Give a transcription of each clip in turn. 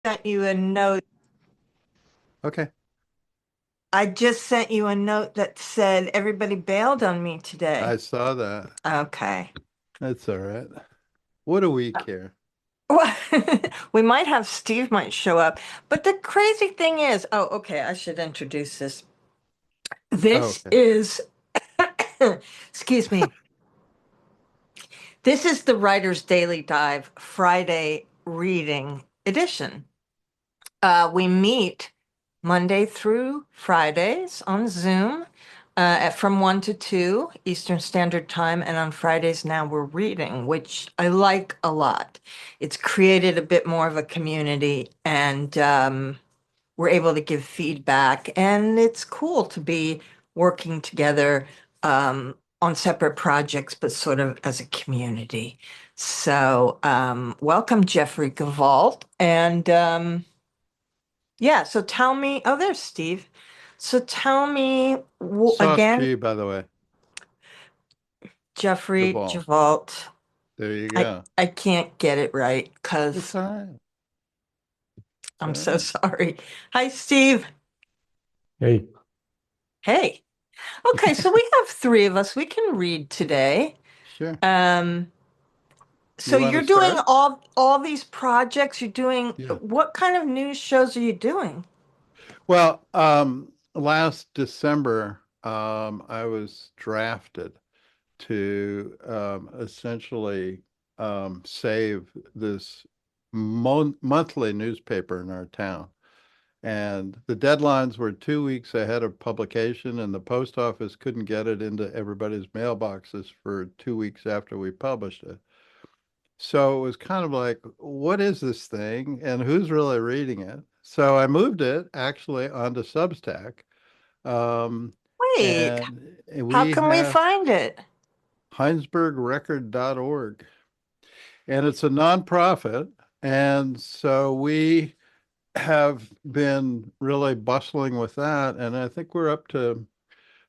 sent you a note. Okay. I just sent you a note that said everybody bailed on me today. I saw that. Okay. That's all right. What do we care? Well, we might have Steve might show up, but the crazy thing is, oh, okay, I should introduce this. Oh, This okay. is, excuse me, this is the Writer's Daily Dive Friday reading edition. We meet Monday through Fridays on Zoom from 1 to 2 Eastern Standard Time. And on Fridays now we're reading, which I like a lot. It's created a bit more of a community and we're able to give feedback. And it's cool to be working together on separate projects, but sort of as a community. So welcome, Jeffrey Gavalt. And yeah, so tell me, oh, there's Steve. So tell me Soft again, G, by the way. The Jeffrey ball. Javalt. There you I go. I can't get it right It's because all right. It's all I'm so right. sorry. Hi, Steve. Hey, Hey. Okay, so we have three of us. We can read today. Sure. Um, so You want to you're doing start? all these projects. You're doing Yeah. what kind of news shows are you doing? Well, last December, I was drafted to essentially save this monthly newspaper in our town. And the deadlines were 2 weeks ahead of publication, and the post office couldn't get it into everybody's mailboxes for 2 weeks after we published it. So it was kind of like, what is this thing and who's really reading it? So I moved it actually onto Substack. Um, Wait, and how we can we have find it? HeinsbergRecord.org, and it's a nonprofit. And so we have been really bustling with that. And I think we're up to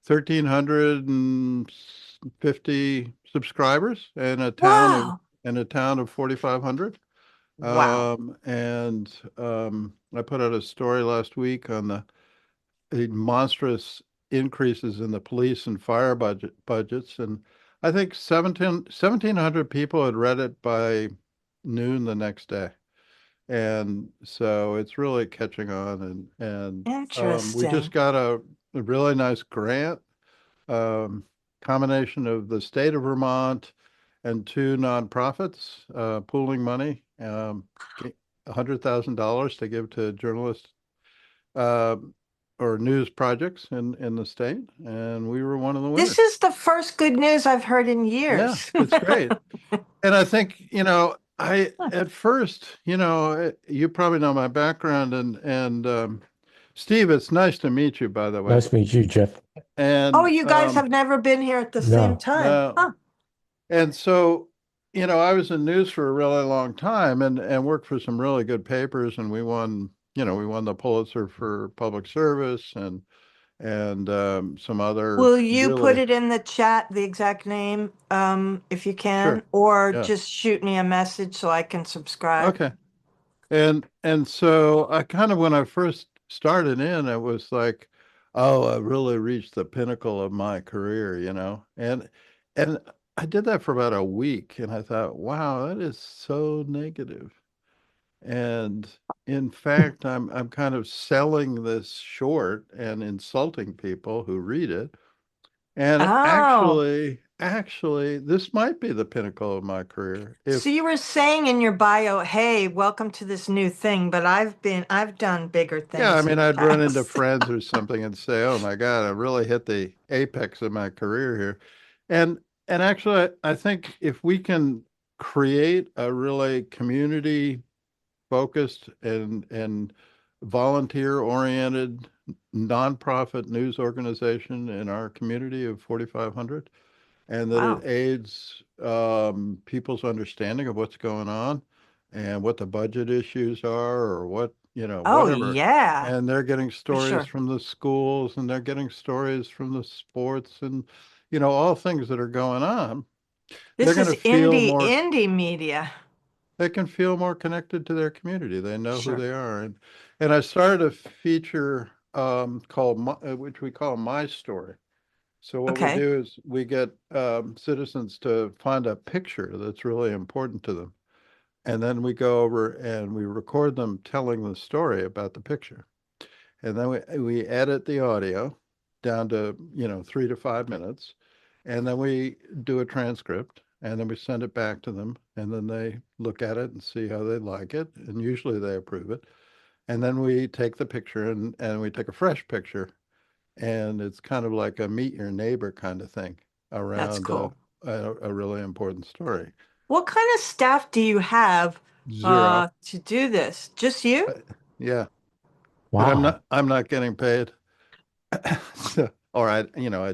1,350 subscribers Wow. in a town of 4,500. Wow. And I put out a story last week on the monstrous increases in the police and fire budgets. And I think 1,700 people had read it by noon the next day. And so it's really catching on. And we just Interesting. got a really nice grant, um, combination of the state of Vermont and two nonprofits pooling money, $100,000 to give to journalists uh, or news projects in the state, and we were one of the This winners. is the first good news I've heard in Yeah, years. it's great. And I think, I at first, you probably know my background and Steve, it's nice to meet you, by the way. nice to meet you, Jeff. Oh, And you guys have never been here at the same No, time. no, Huh. and so, I was in news for a really long time and worked for some really good papers, and we won the Pulitzer for public service and some other Will you put really. it in the chat, the exact name, if you can, Sure. or Yeah. just shoot me a message so I can subscribe? Okay. And so I kind of when I first started in, it was like, oh, I really reached the pinnacle of my career. And I did that for about a week and I thought, wow, that is so negative. And in fact, I'm kind of selling this short and insulting people who read it. And Oh, actually, this might be the pinnacle of my career. so If you were saying in your bio, hey, welcome to this new thing, but I've done bigger Yeah, I things in mean, the I'd run into past. friends or something and say, "Oh my God, I really hit the apex of my career here." And and actually, I think if we can create a really community focused and volunteer oriented nonprofit news organization in our community of 4,500, and that it Wow. aids people's understanding of what's going on and what the budget issues are or Oh, whatever. yeah, And they're getting for stories sure. from the schools and they're getting stories from the sports and, all things that are going on. They're This going is to feel more. indie media. they can feel more connected to their community. They know who Sure. they are. And I started a feature called which we call My Story. So what we Okay. do is we get citizens to find a picture that's really important to them. And then we go over and we record them telling the story about the picture. And then we edit the audio down to, 3 to 5 minutes. And then we do a transcript and then we send it back to them. And then they look at it and see how they like it. And usually they approve it. And then we take the picture and we take a fresh picture. And it's kind of like a meet your neighbor kind of thing That's around cool. a really important story. What kind of staff do you have 0. to do this? Just you? Uh, Yeah, but Wow. I'm not getting paid. So, or I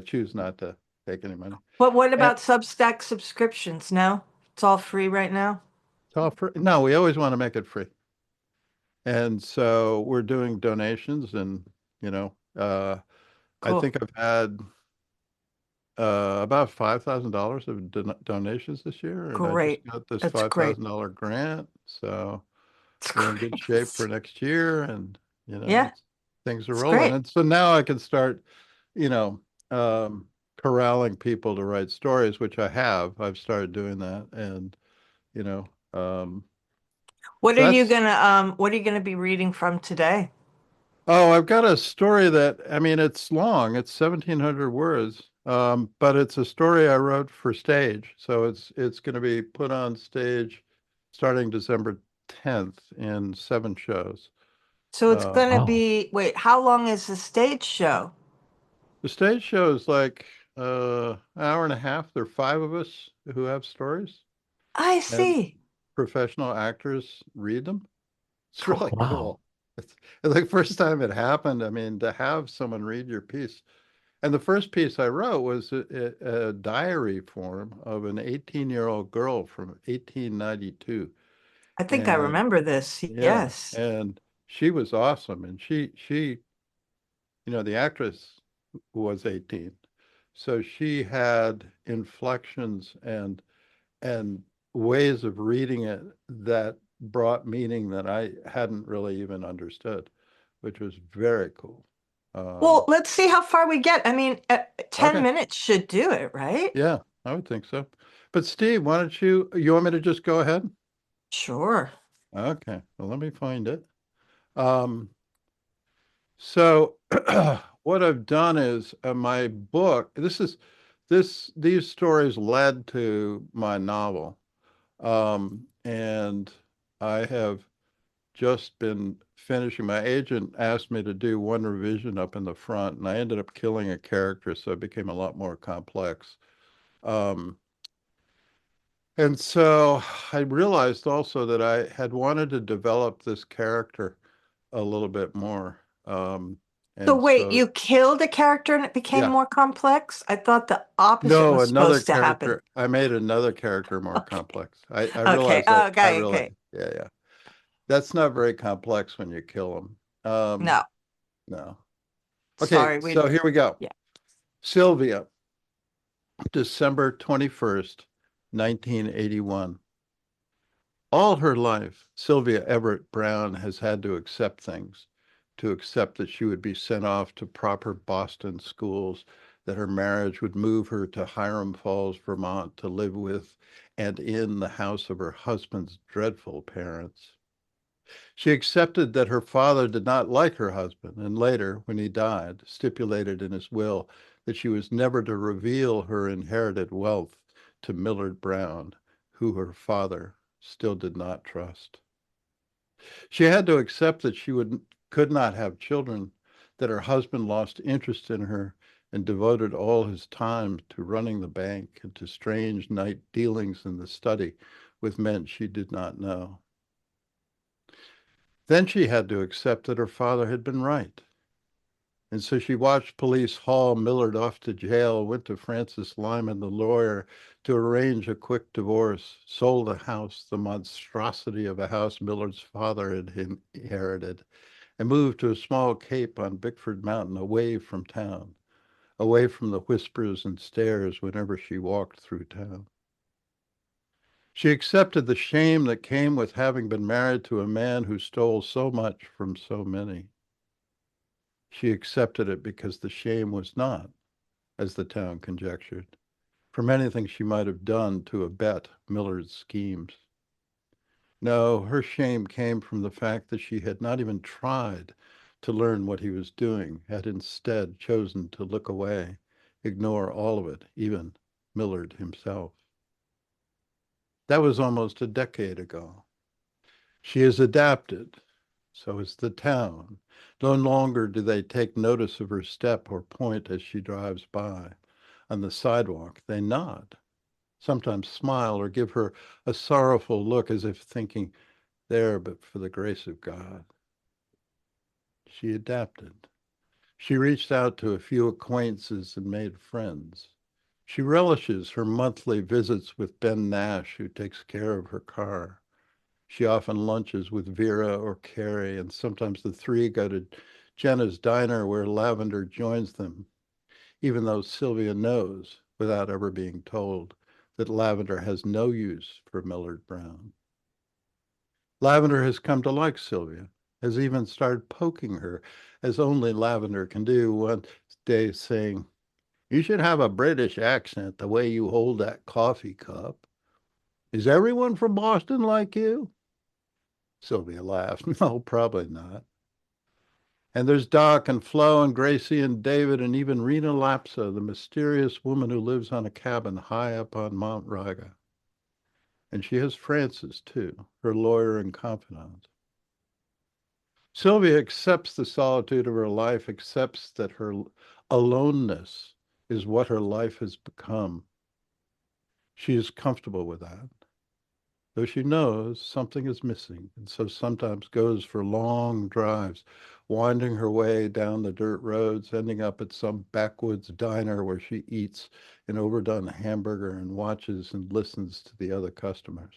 choose not to take any money. But what And about Substack subscriptions? No? It's all free right now? it's all free. No, we always want to make it free. And so we're doing donations and, you know, uh, I Cool. think I've had about $5,000 of donations this year, and I just Great. got this That's great. $5,000 grant. So It's we're in good great. shape for next year, and Yeah, things are it's rolling. great. And so now I can start, you know, corralling people to write stories, which I have. I've started doing that, and you know, um, so that's. What are you gonna be reading from today? Oh, I've got a story that, I mean, it's long. It's 1,700 words, but it's a story I wrote for stage. So it's going to be put on stage starting December 10th in 7 shows. So it's Uh, gonna Wow. be, wait, how long is the stage show? the stage show is like an hour and a half. There are 5 of us who have stories, I and see. professional actors read them. It's really Wow. cool. It's like first time it happened. I mean, to have someone read your piece. And the first piece I wrote was a diary form of an 18-year-old girl from 1892. I think I And remember this. yeah, Yes. and she was awesome. And the actress was 18. So she had inflections and ways of reading it that brought meaning that I hadn't really even understood, which was very cool. Well, Um, let's see how far we get. I mean, 10 okay. minutes should do it, right? Yeah, I would think so. But Steve, why don't you want me to just go ahead? Sure. Okay, well, let me find it. Um, so what I've done is my book, these stories led to my novel. And I have just been finishing. My agent asked me to do one revision up in the front, and I ended up killing a character, so it became a lot more complex. Um, And so I realized also that I had wanted to develop this character a little bit more. So And wait, so, you killed a character and it became yeah, more complex? I thought the opposite no, was another supposed to happen. character. I made another character more Okay. complex. I Okay. realized that I Okay. really, Okay. yeah, yeah. That's not very complex when you kill them. No, No. Okay, sorry. so here we go. Yeah. Sylvia, December 21st, 1981. All her life, Sylvia Everett Brown has had to accept things, to accept that she would be sent off to proper Boston schools, that her marriage would move her to Hiram Falls, Vermont, to live with and in the house of her husband's dreadful parents. She accepted that her father did not like her husband, and later, when he died, stipulated in his will that she was never to reveal her inherited wealth to Millard Brown, who her father still did not trust. She had to accept that could not have children, that her husband lost interest in her and devoted all his time to running the bank and to strange night dealings in the study with men she did not know. Then she had to accept that her father had been right. And so she watched police haul Millard off to jail, went to Francis Lyman, the lawyer, to arrange a quick divorce, sold a house, the monstrosity of a house Millard's father had inherited, and moved to a small cape on Bickford Mountain, away from town, away from the whispers and stares whenever she walked through town. She accepted the shame that came with having been married to a man who stole so much from so many. She accepted it because the shame was not, as the town conjectured, from anything she might have done to abet Millard's schemes. No, her shame came from the fact that she had not even tried to learn what he was doing, had instead chosen to look away, ignore all of it, even Millard himself. That was almost a decade ago. She has adapted. So has the town. No longer do they take notice of her step or point as she drives by. On the sidewalk, they nod, sometimes smile or give her a sorrowful look as if thinking, there but for the grace of God. She adapted. She reached out to a few acquaintances and made friends. She relishes her monthly visits with Ben Nash, who takes care of her car. She often lunches with Vera or Carrie, and sometimes the three go to Jenna's diner where Lavender joins them, even though Sylvia knows, without ever being told, that Lavender has no use for Millard Brown. Lavender has come to like Sylvia, has even started poking her, as only Lavender can do, one day saying, you should have a British accent the way you hold that coffee cup. Is everyone from Boston like you? Sylvia laughed. No, probably not. And there's Doc and Flo and Gracie and David and even Rena Lapsa, the mysterious woman who lives on a cabin high up on Mount Riga. And she has Francis, too, her lawyer and confidant. Sylvia accepts the solitude of her life, accepts that her aloneness is what her life has become. She is comfortable with that, though she knows something is missing, and so sometimes goes for long drives, winding her way down the dirt roads, ending up at some backwoods diner where she eats an overdone hamburger and watches and listens to the other customers.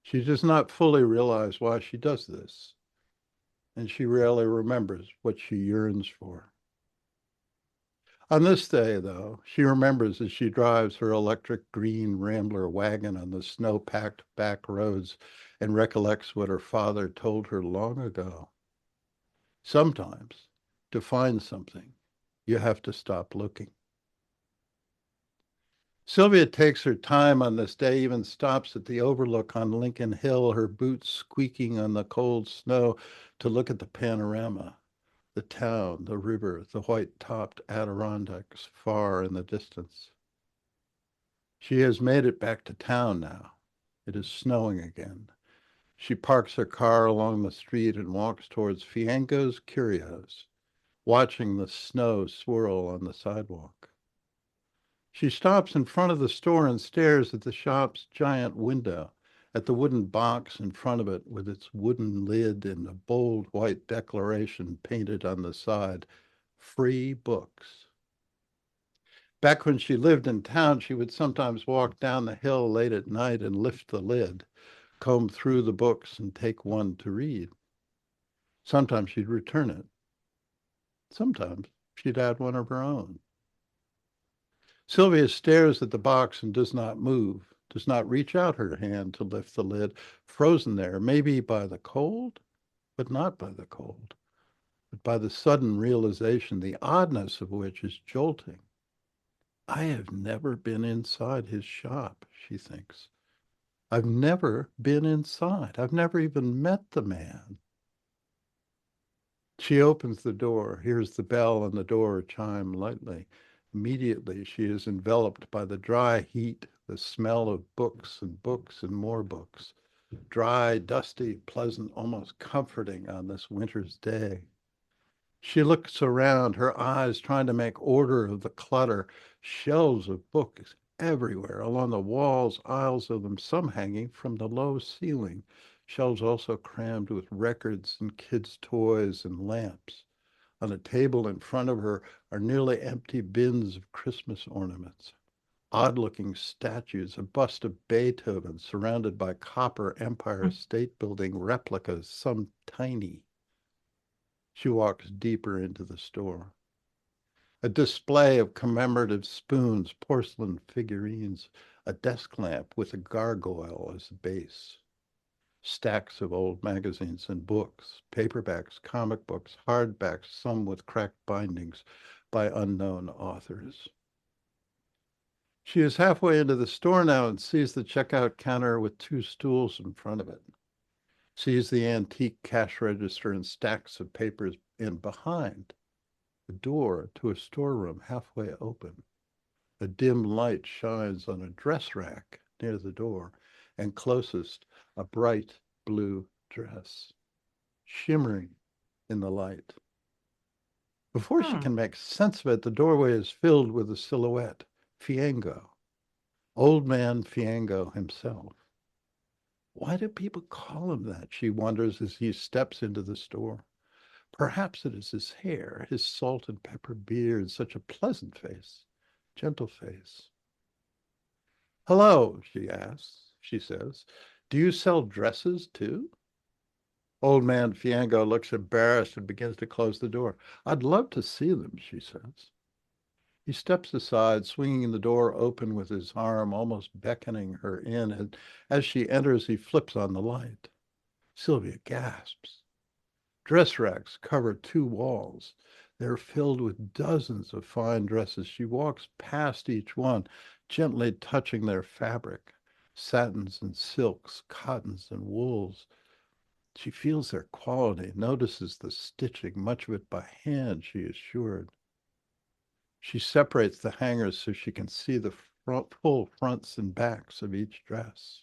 She does not fully realize why she does this, and she rarely remembers what she yearns for. On this day, though, she remembers as she drives her electric green Rambler wagon on the snow-packed back roads and recollects what her father told her long ago. Sometimes, to find something, you have to stop looking. Sylvia takes her time on this day, even stops at the overlook on Lincoln Hill, her boots squeaking on the cold snow, to look at the panorama, the town, the river, the white-topped Adirondacks far in the distance. She has made it back to town now. It is snowing again. She parks her car along the street and walks towards Fianco's Curios, watching the snow swirl on the sidewalk. She stops in front of the store and stares at the shop's giant window, at the wooden box in front of it with its wooden lid and a bold white declaration painted on the side, free books. Back when she lived in town, she would sometimes walk down the hill late at night and lift the lid, comb through the books and take one to read. Sometimes she'd return it. Sometimes she'd add one of her own. Sylvia stares at the box and does not move, does not reach out her hand to lift the lid, frozen there, maybe by the cold, but not by the cold, but by the sudden realization, the oddness of which is jolting. I have never been inside his shop, she thinks. I've never been inside. I've never even met the man. She opens the door, hears the bell on the door chime lightly. Immediately, she is enveloped by the dry heat, the smell of books and more books. Dry, dusty, pleasant, almost comforting on this winter's day. She looks around, her eyes trying to make order of the clutter, shelves of books everywhere, along the walls, aisles of them, some hanging from the low ceiling, shelves also crammed with records and kids' toys and lamps. On a table in front of her are nearly empty bins of Christmas ornaments, odd-looking statues, a bust of Beethoven surrounded by copper Empire State Building replicas, some tiny. She walks deeper into the store. A display of commemorative spoons, porcelain figurines, a desk lamp with a gargoyle as a base, stacks of old magazines and books, paperbacks, comic books, hardbacks, some with cracked bindings by unknown authors. She is halfway into the store now and sees the checkout counter with two stools in front of it, sees the antique cash register and stacks of papers in behind, the door to a storeroom halfway open. A dim light shines on a dress rack near the door, and closest, a bright blue dress, shimmering in the light. Before she Hmm. can make sense of it, the doorway is filled with a silhouette, Fiengo, old man Fiengo himself. Why do people call him that? She wonders as he steps into the store. Perhaps it is his hair, his salt and pepper beard, such a pleasant face, gentle face. Hello, she asks. She says, do you sell dresses too? Old man Fiango looks embarrassed and begins to close the door. I'd love to see them, she says. He steps aside, swinging the door open with his arm, almost beckoning her in, and as she enters, he flips on the light. Sylvia gasps. Dress racks cover two walls. They're filled with dozens of fine dresses. She walks past each one, gently touching their fabric, satins and silks, cottons and wools. She feels their quality, notices the stitching, much of it by hand, she is sure. She separates the hangers so she can see the full fronts and backs of each dress.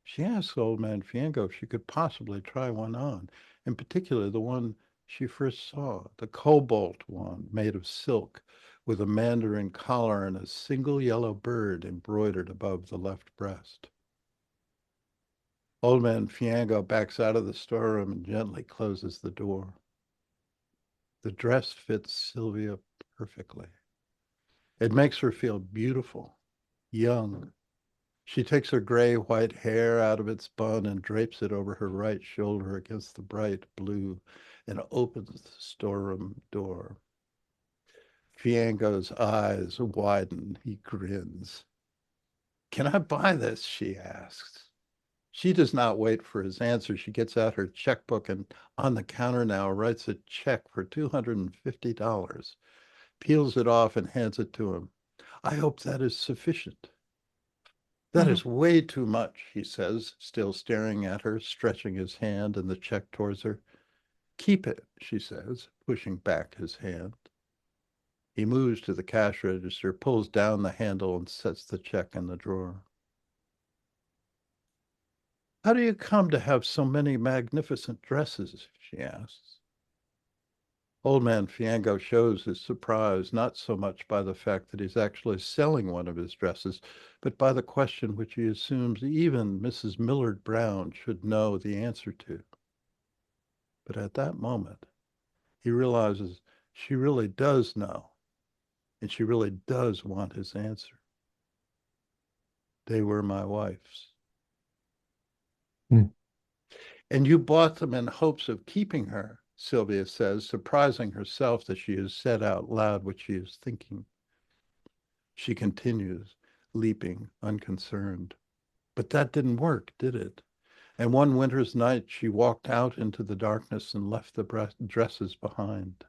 She asks old man Fiango if she could possibly try one on, in particular the one she first saw, the cobalt one made of silk with a mandarin collar and a single yellow bird embroidered above the left breast. Old man Fiango backs out of the storeroom and gently closes the door. The dress fits Sylvia perfectly. It makes her feel beautiful, young. She takes her gray-white hair out of its bun and drapes it over her right shoulder against the bright blue and opens the storeroom door. Fiango's eyes widen. He grins. Can I buy this? She asks. She does not wait for his answer. She gets out her checkbook and on the counter now writes a check for $250, peels it off and hands it to him. I hope that is sufficient. That Mhm. is way too much, he says, still staring at her, stretching his hand and the check towards her. Keep it, she says, pushing back his hand. He moves to the cash register, pulls down the handle, and sets the check in the drawer. How do you come to have so many magnificent dresses? She asks. Old man Fiango shows his surprise not so much by the fact that he's actually selling one of his dresses, but by the question which he assumes even Mrs. Millard Brown should know the answer to. But at that moment, he realizes she really does know, and she really does want his answer. They were my wife's. Hmm. And you bought them in hopes of keeping her, Sylvia says, surprising herself that she has said out loud what she is thinking. She continues, leaping, unconcerned. But that didn't work, did it? And one winter's night, she walked out into the darkness and left the dresses behind.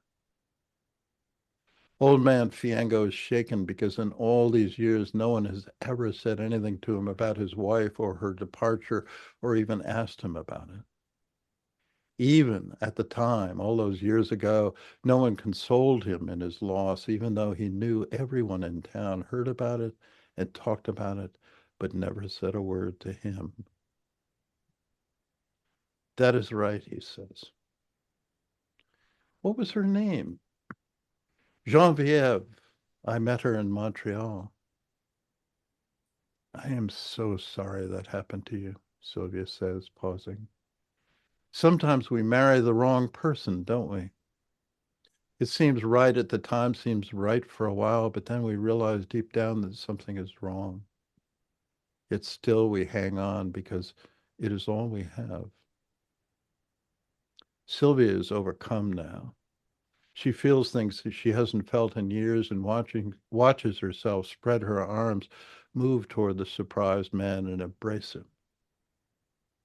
Old man Fiango is shaken because in all these years, no one has ever said anything to him about his wife or her departure or even asked him about it. Even at the time, all those years ago, no one consoled him in his loss, even though he knew everyone in town heard about it and talked about it, but never said a word to him. That is right, he says. What was her name? Geneviève. I met her in Montreal. I am so sorry that happened to you, Sylvia says, pausing. Sometimes we marry the wrong person, don't we? It seems right at the time, seems right for a while, but then we realize deep down that something is wrong. Yet still we hang on because it is all we have. Sylvia is overcome now. She feels things that she hasn't felt in years and watches herself spread her arms, move toward the surprised man and embrace him.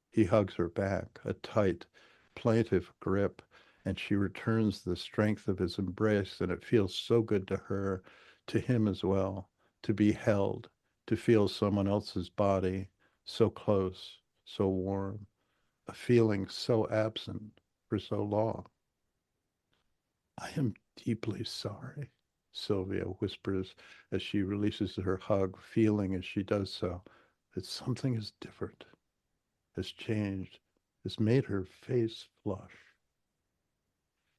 He hugs her back, a tight, plaintive grip, and she returns the strength of his embrace, and it feels so good to her, to him as well, to be held, to feel someone else's body so close, so warm, a feeling so absent for so long. I am deeply sorry, Sylvia whispers as she releases her hug, feeling as she does so that something is different, has changed, has made her face flush.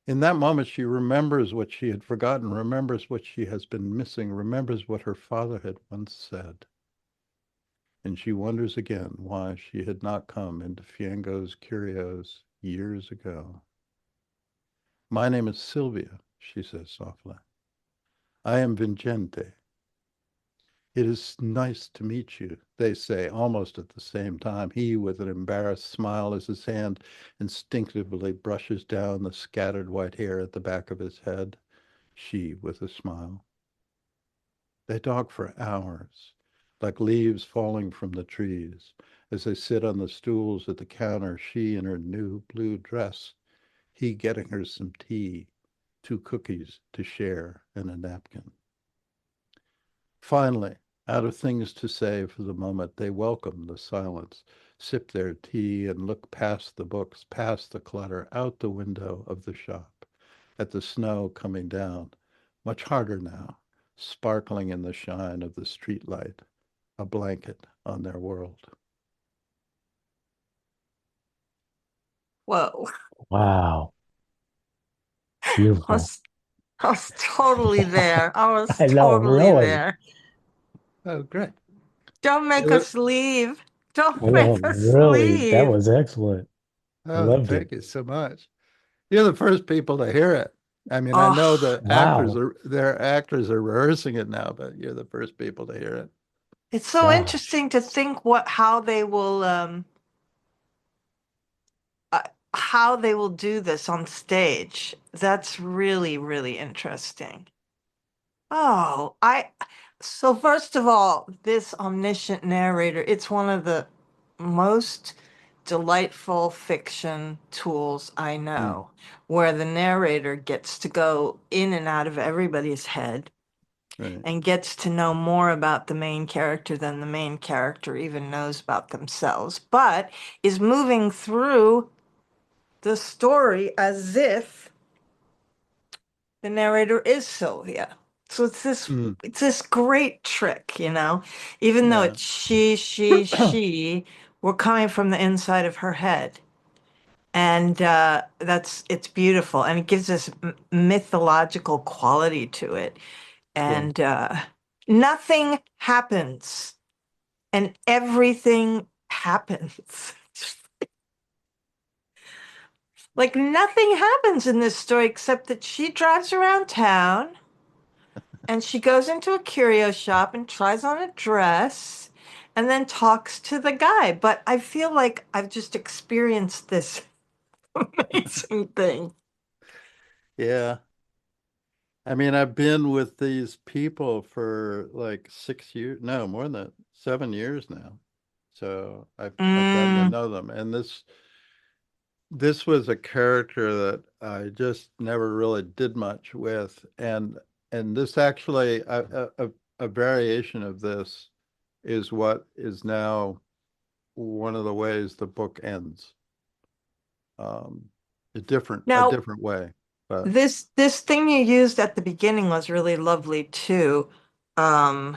In that moment, she remembers what she had forgotten, remembers what she has been missing, remembers what her father had once said. And she wonders again why she had not come into Fiengo's Curios years ago. My name is Sylvia, she says softly. I am Vincente. It is nice to meet you, they say, almost at the same time, he with an embarrassed smile as his hand instinctively brushes down the scattered white hair at the back of his head, she with a smile. They talk for hours, like leaves falling from the trees, as they sit on the stools at the counter, she in her new blue dress, he getting her some tea, two cookies to share, and a napkin. Finally, out of things to say for the moment, they welcome the silence, sip their tea, and look past the books, past the clutter, out the window of the shop, at the snow coming down, much harder now, sparkling in the shine of the street light, a blanket on their world. Whoa. Wow. I Beautiful. was, I was totally there. I was I know, totally really. there. Oh, great. Don't make Yeah, us leave. Don't I know, make us really. That leave. was excellent. I oh, loved it. thank you so much. You're the first people to hear it. I mean, I know Oh, the actors Wow. are their actors are rehearsing it now, but you're the first people to hear it. it's so Gosh. interesting to think how they will uh, how they will do this on stage. That's really, really interesting. Oh, so first of all, this omniscient narrator, it's one of the most delightful fiction tools I Mm, know, where the narrator gets to go in and out of everybody's head right. and gets to know more about the main character than the main character even knows about themselves, but is moving through the story as if the narrator is Sylvia. So Mm, it's this great trick, you know, even though yeah. it's she, we're coming from the inside of her head. And it's beautiful and it gives this mythological quality to it. Cool. And nothing happens and everything happens. Like nothing happens in this story except that she drives around town and she goes into a curio shop and tries on a dress and then talks to the guy. But I feel like I've just experienced this amazing thing. Yeah. I mean, I've been with these people for like 6 years, no, more than that, 7 years now. So I've gotten to Mm. know them. And this was a character that I just never really did much with. And this actually a variation of this is what is now one of the ways the book ends. Um, a Now, different way. But this thing you used at the beginning was really lovely too. Um,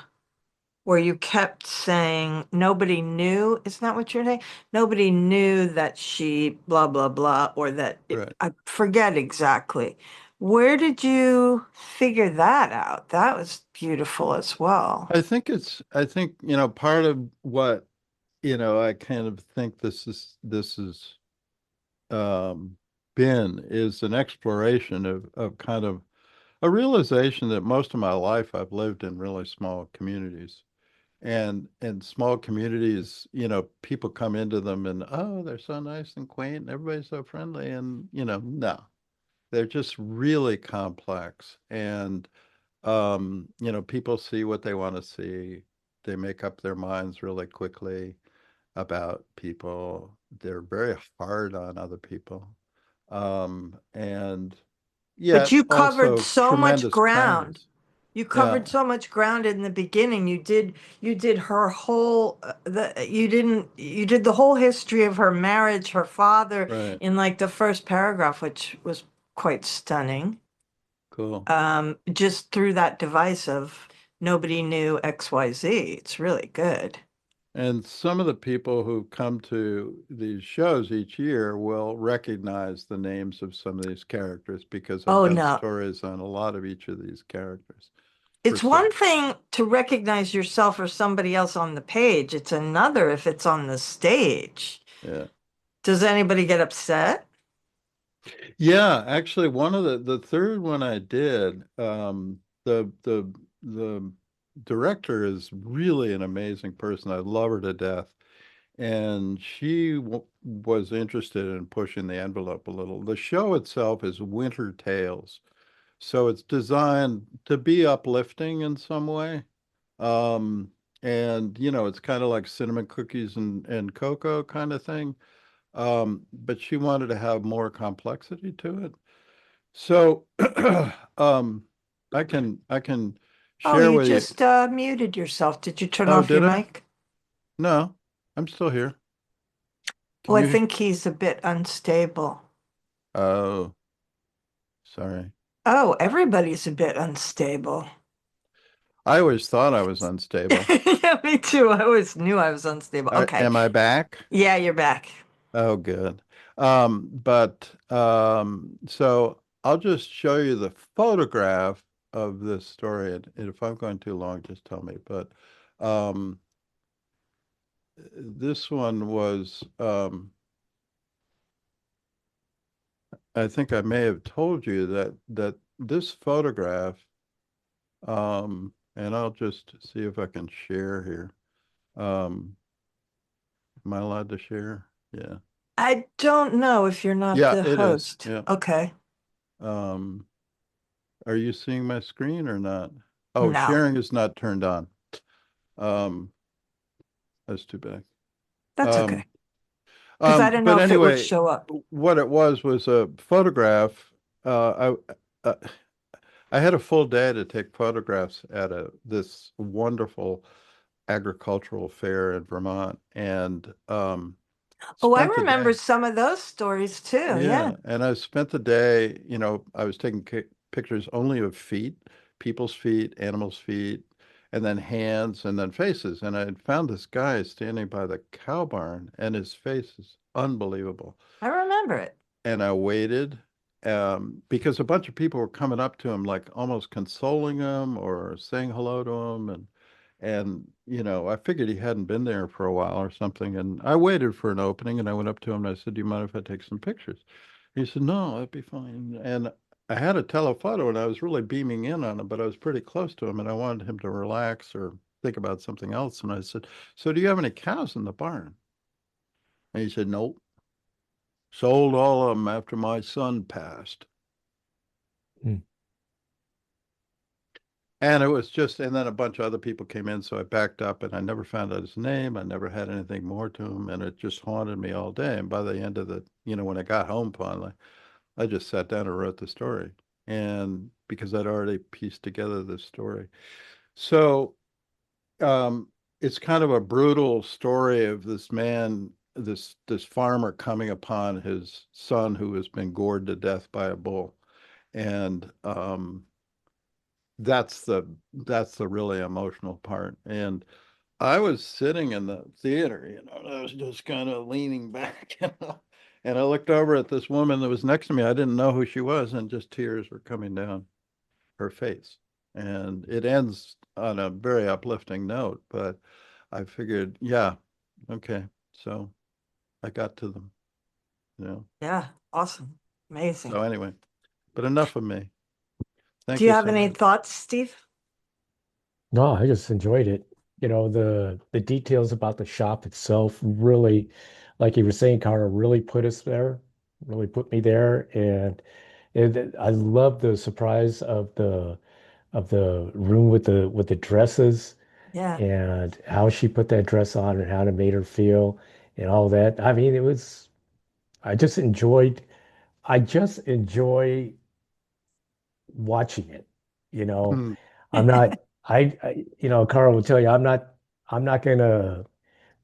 where you kept saying nobody knew. Isn't that what you're saying? Nobody knew that she blah blah blah, or that right. I forget exactly. Where did you figure that out? That was beautiful as well. I think, part of what, I kind of think this is um been is an exploration of kind of a realization that most of my life I've lived in really small communities. And small communities, people come into them and oh, they're so nice and quaint and everybody's so friendly and no. they're just really complex. And people see what they want to see. They make up their minds really quickly about people. They're very hard on other people. And But yet you covered also so much tremendous ground. kindness. You Yeah, covered so much ground in the beginning. You did her whole you did the whole history of her marriage, her father right. in like the first paragraph, which was quite stunning. Cool. Just through that device of nobody knew XYZ. It's really good. And some of the people who come to these shows each year will recognize the names of some of these characters because I've Oh done no. stories on a lot of each of these characters for It's some. one thing to recognize yourself or somebody else on the page. It's another if it's on the stage. Yeah. Does anybody get upset? Yeah, actually one of the third one I did, the director is really an amazing person. I love her to death. And she w was interested in pushing the envelope a little. The show itself is Winter Tales. So it's designed to be uplifting in some way. Um, and it's kind of like cinnamon cookies and cocoa kind of thing. But she wanted to have more complexity to it. So um, I can Oh, share you with you. just muted yourself. Did you turn Oh, off your did I? mic? No, I'm still here. Oh, Can I you? think he's a bit unstable. Oh, sorry. Oh, everybody's a bit unstable. I always thought I was unstable. Yeah, me too. I always knew I was unstable. Okay. Am I back? Yeah, you're back. Oh, good. But so I'll just show you the photograph of this story, and if I'm going too long, just tell me. But um, this one was, I think I may have told you that this photograph, and I'll just see if I can share here. Um, am I allowed to share? Yeah. I don't know if you're not Yeah, the it is. host. Yeah. Okay. Um, Are you seeing my screen or not? Oh, No, sharing is not turned on. Um, that's too bad. that's okay. Um, Because I don't know but if it would anyway, show up. what it was a photograph. I had a full day to take photographs at this wonderful agricultural fair in Vermont, and Oh, I spent the remember day. some of those stories too. Yeah. Yeah, and I spent the day, I was taking pictures only of feet, people's feet, animals' feet, and then hands, and then faces. And I had found this guy standing by the cow barn, and his face is unbelievable. I remember it. And I waited, because a bunch of people were coming up to him, like almost consoling him or saying hello to him, and I figured he hadn't been there for a while or something. And I waited for an opening, and I went up to him and I said, "Do you mind if I take some pictures?" He said, "No, that'd be fine." And I had a telephoto, and I was really beaming in on him, but I was pretty close to him, and I wanted him to relax or think about something else. And I said, "So do you have any cows in the barn?" And he said, "Nope. Sold all of them after my son passed." Mm. And it was just, and then a bunch of other people came in, so I backed up, and I never found out his name. I never had anything more to him, and it just haunted me all day. And by the end of when I got home finally, I just sat down and wrote the story. And because I'd already pieced together this story. So um, it's kind of a brutal story of this man, this farmer coming upon his son who has been gored to death by a bull. And that's the really emotional part. And I was sitting in the theater, and I was just kind of leaning back, and I looked over at this woman that was next to me. I didn't know who she was, and just tears were coming down her face. And it ends on a very uplifting note, but I figured, yeah, okay, so I got to them, you know. Yeah. Awesome. So Amazing. anyway, but enough of me. Do Thank you you have so any much. thoughts, Steve? No, I just enjoyed it. The details about the shop itself really, like you were saying, Cara, really put us there, really put me there. And I love the surprise of the room with the dresses Yeah. and how she put that dress on and how it made her feel and all that. I mean, it was I just enjoyed I just enjoy watching it. You know, Hmm. I'm not Carl will tell you I'm not gonna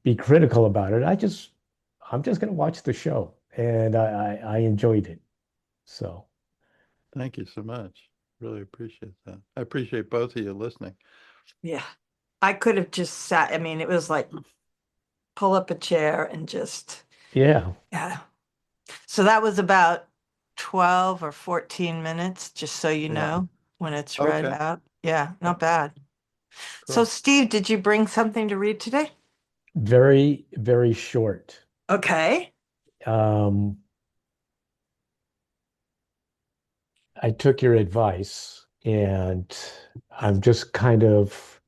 be critical about it. I'm just gonna watch the show and I enjoyed it. So Thank you so much. Really appreciate that. I appreciate both of you listening. Yeah. I could have just sat, I mean, it was like pull up a chair and just, yeah. yeah. So that was about 12 or 14 minutes, just so you Yeah. know, when it's read Okay. out. Yeah, Yeah. not bad. So, Cool. Steve, did you bring something to read today? Very, very short. Okay. Um, I took your advice and I'm just kind of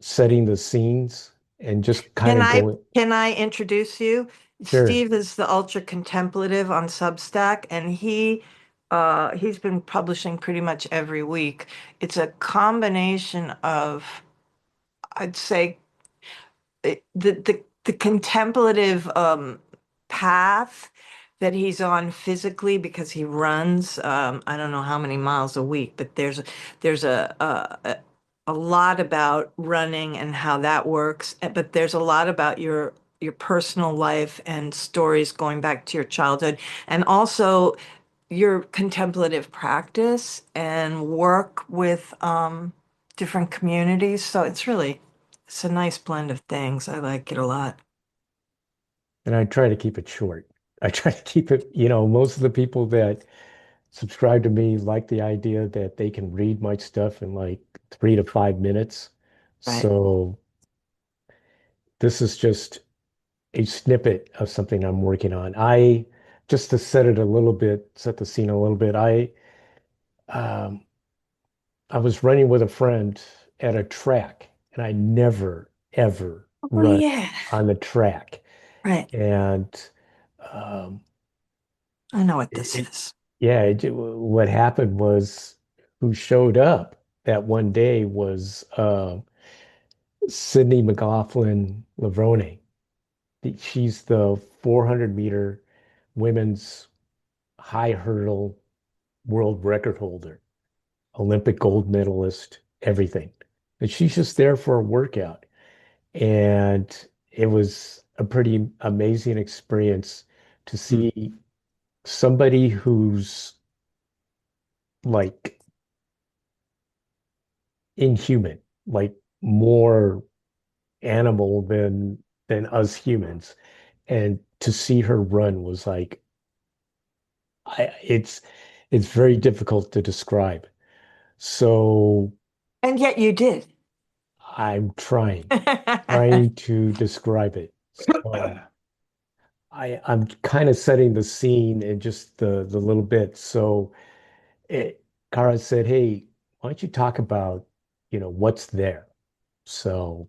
setting the scenes and just kind Can of I going, can I introduce you? sure. Steve is the ultra contemplative on Substack, and he's been publishing pretty much every week. It's a combination of, I'd say, the contemplative path that he's on physically because he runs I don't know how many miles a week, but there's a lot about running and how that works, but there's a lot about your personal life and stories going back to your childhood, and also your contemplative practice and work with different communities. So it's a nice blend of things. I like it a lot. And I try to keep it short. I try to keep it, most of the people that subscribe to me like the idea that they can read my stuff in like 3 to 5 minutes. Right. So this is just a snippet of something I'm working on. Just to set it a little bit, set the scene a little bit, um, I was running with a friend at a track, and I never, ever Oh run yeah. on the track. Right. And um, I know what this it, is. yeah, what happened was who showed up that one day was Sydney McLaughlin Lavrone. She's the 400-meter women's high hurdle world record holder, Olympic gold medalist, everything. And she's just there for a workout. And it was a pretty amazing experience to Hmm. see somebody who's like inhuman, like more animal than us humans. And to see her run was like I it's very difficult to describe. So And yet you did. I'm trying to describe it. So I'm kind of setting the scene in just the little bit. So Kara said, "Hey, why don't you talk about, what's there?" So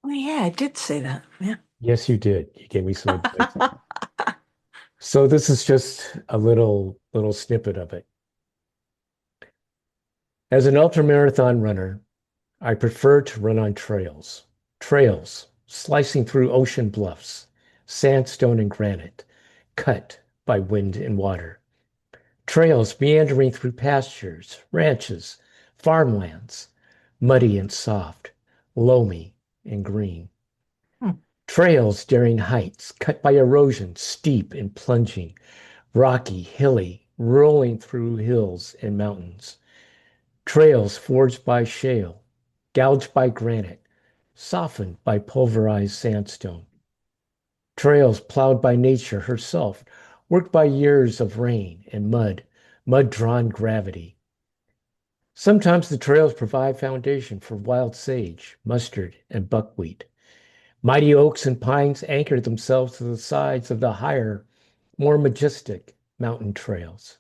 Oh yeah, I did say that. Yeah. yes, you did. You gave me some advice. So this is just a little snippet of it. As an ultramarathon runner, I prefer to run on trails. Trails slicing through ocean bluffs, sandstone and granite, cut by wind and water. Trails meandering through pastures, ranches, farmlands, muddy and soft, loamy and green. Hmm. Trails daring heights, cut by erosion, steep and plunging, rocky, hilly, rolling through hills and mountains. Trails forged by shale, gouged by granite, softened by pulverized sandstone. Trails plowed by nature herself, worked by years of rain and mud-drawn gravity. Sometimes the trails provide foundation for wild sage, mustard, and buckwheat. Mighty oaks and pines anchor themselves to the sides of the higher, more majestic mountain trails.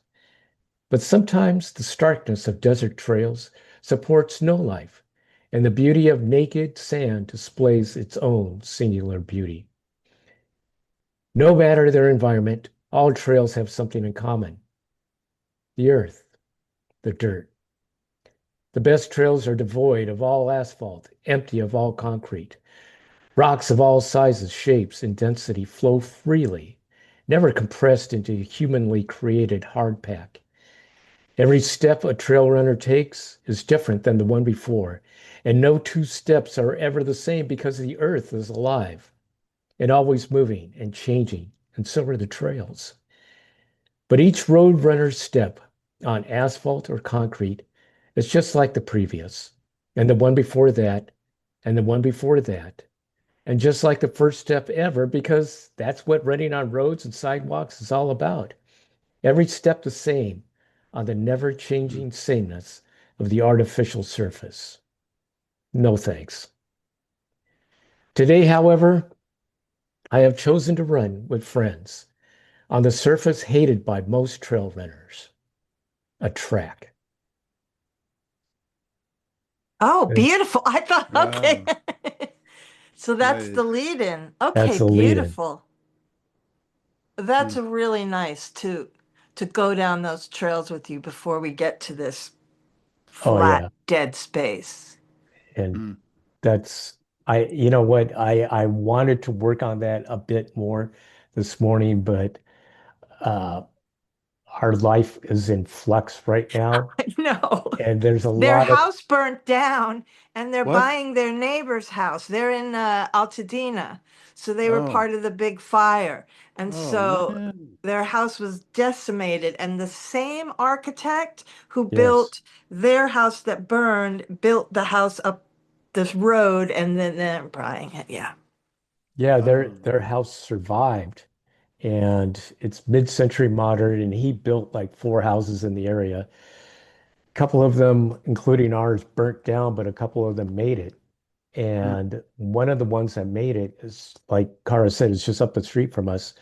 But sometimes the starkness of desert trails supports no life, and the beauty of naked sand displays its own singular beauty. No matter their environment, all trails have something in common. the earth, the dirt. The best trails are devoid of all asphalt, empty of all concrete. Rocks of all sizes, shapes, and density flow freely, never compressed into humanly created hardpack. Every step a trail runner takes is different than the one before, and no two steps are ever the same because the earth is alive and always moving and changing, and so are the trails. But each road runner's step on asphalt or concrete is just like the previous, and the one before that, and the one before that, and just like the first step ever, because that's what running on roads and sidewalks is all about. Every step the same on the never Mm. changing sameness of the artificial surface. No thanks. Today, however, I have chosen to run with friends on the surface hated by most trail runners, a track. Oh, Okay. beautiful. I thought, okay. Wow. So that's the Nice. lead in. That's Okay, the lead in. beautiful. That's Mm. really nice to go down those trails with you before we get to this Oh flat yeah. dead space. And Mm. that's you know what, I wanted to work on that a bit more this morning, but uh our life is in flux right now, No. and there's a Their lot of house burnt down and they're What? buying their neighbor's house. They're in Altadena. So they were Oh, part of the big fire. And oh so man. their house was decimated. And the same architect who yes. built their house that burned built the house up this road and then they're buying it. Yeah. Yeah, Oh, their house survived, and it's mid-century modern, and he built like four houses in the area. A couple of them, including ours, burnt down, but a couple of them made it. mm. And one of the ones that made it is, like Cara said, it's just up the street from us.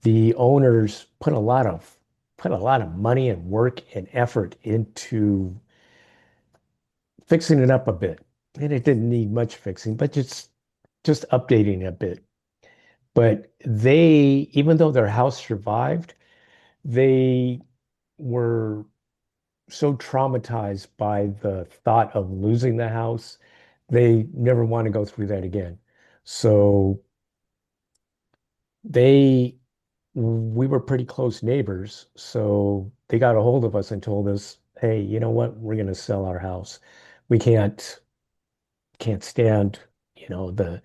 The owners put a lot of money and work and effort into fixing it up a bit. And it didn't need much fixing, but just updating it a bit. But they, even though their house survived, they were so traumatized by the thought of losing the house, they never want to go through that again. So they, we were pretty close neighbors. So they got a hold of us and told us, hey, you know what? We're going to sell our house. We can't stand, the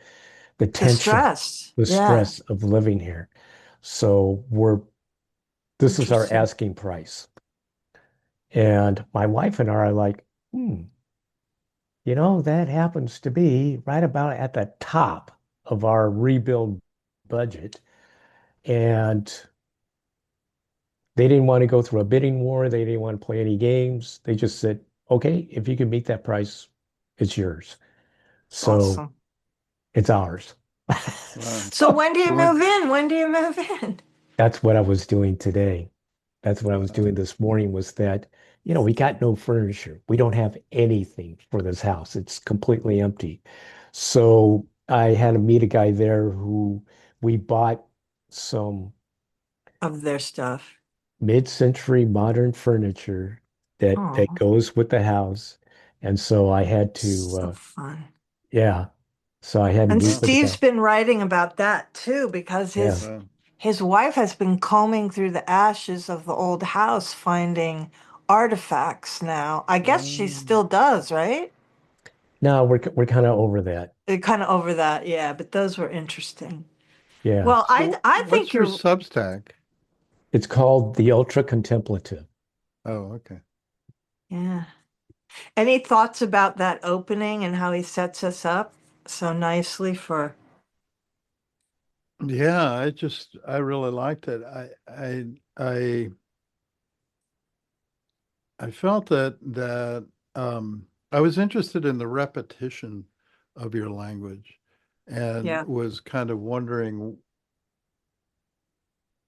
The tension, stress. the Yeah. stress of living here. So this is our Interesting. asking price. And my wife and I are like, that happens to be right about at the top of our rebuild budget. And they didn't want to go through a bidding war. They didn't want to play any games. They just said, okay, if you can meet that price, it's yours. So Awesome. it's ours. Wow. So when do you So when, move in? When do you move in? That's what I was doing today. That's what I was doing wow. this morning was that, we got no furniture. We don't have anything for this house. It's completely empty. So I had to meet a guy there who we bought some Of their stuff. mid-century modern furniture that Oh, goes with the house. And so I had to so fun. yeah. So I had to And meet Wow. with the Steve's guy. been writing about that too, because Yeah. Wow. his wife has been combing through the ashes of the old house, finding artifacts now. I guess she Um, still does, right? No, we're kind of over that. It kind of over that, yeah, but those were interesting. Yeah. Well, I so I what's think your you're Substack? It's called the Ultra Contemplative. Oh, okay. yeah. Any thoughts about that opening and how he sets us up so nicely for Yeah, I really liked it. I felt that I was interested in the repetition of your language and yeah. was kind of wondering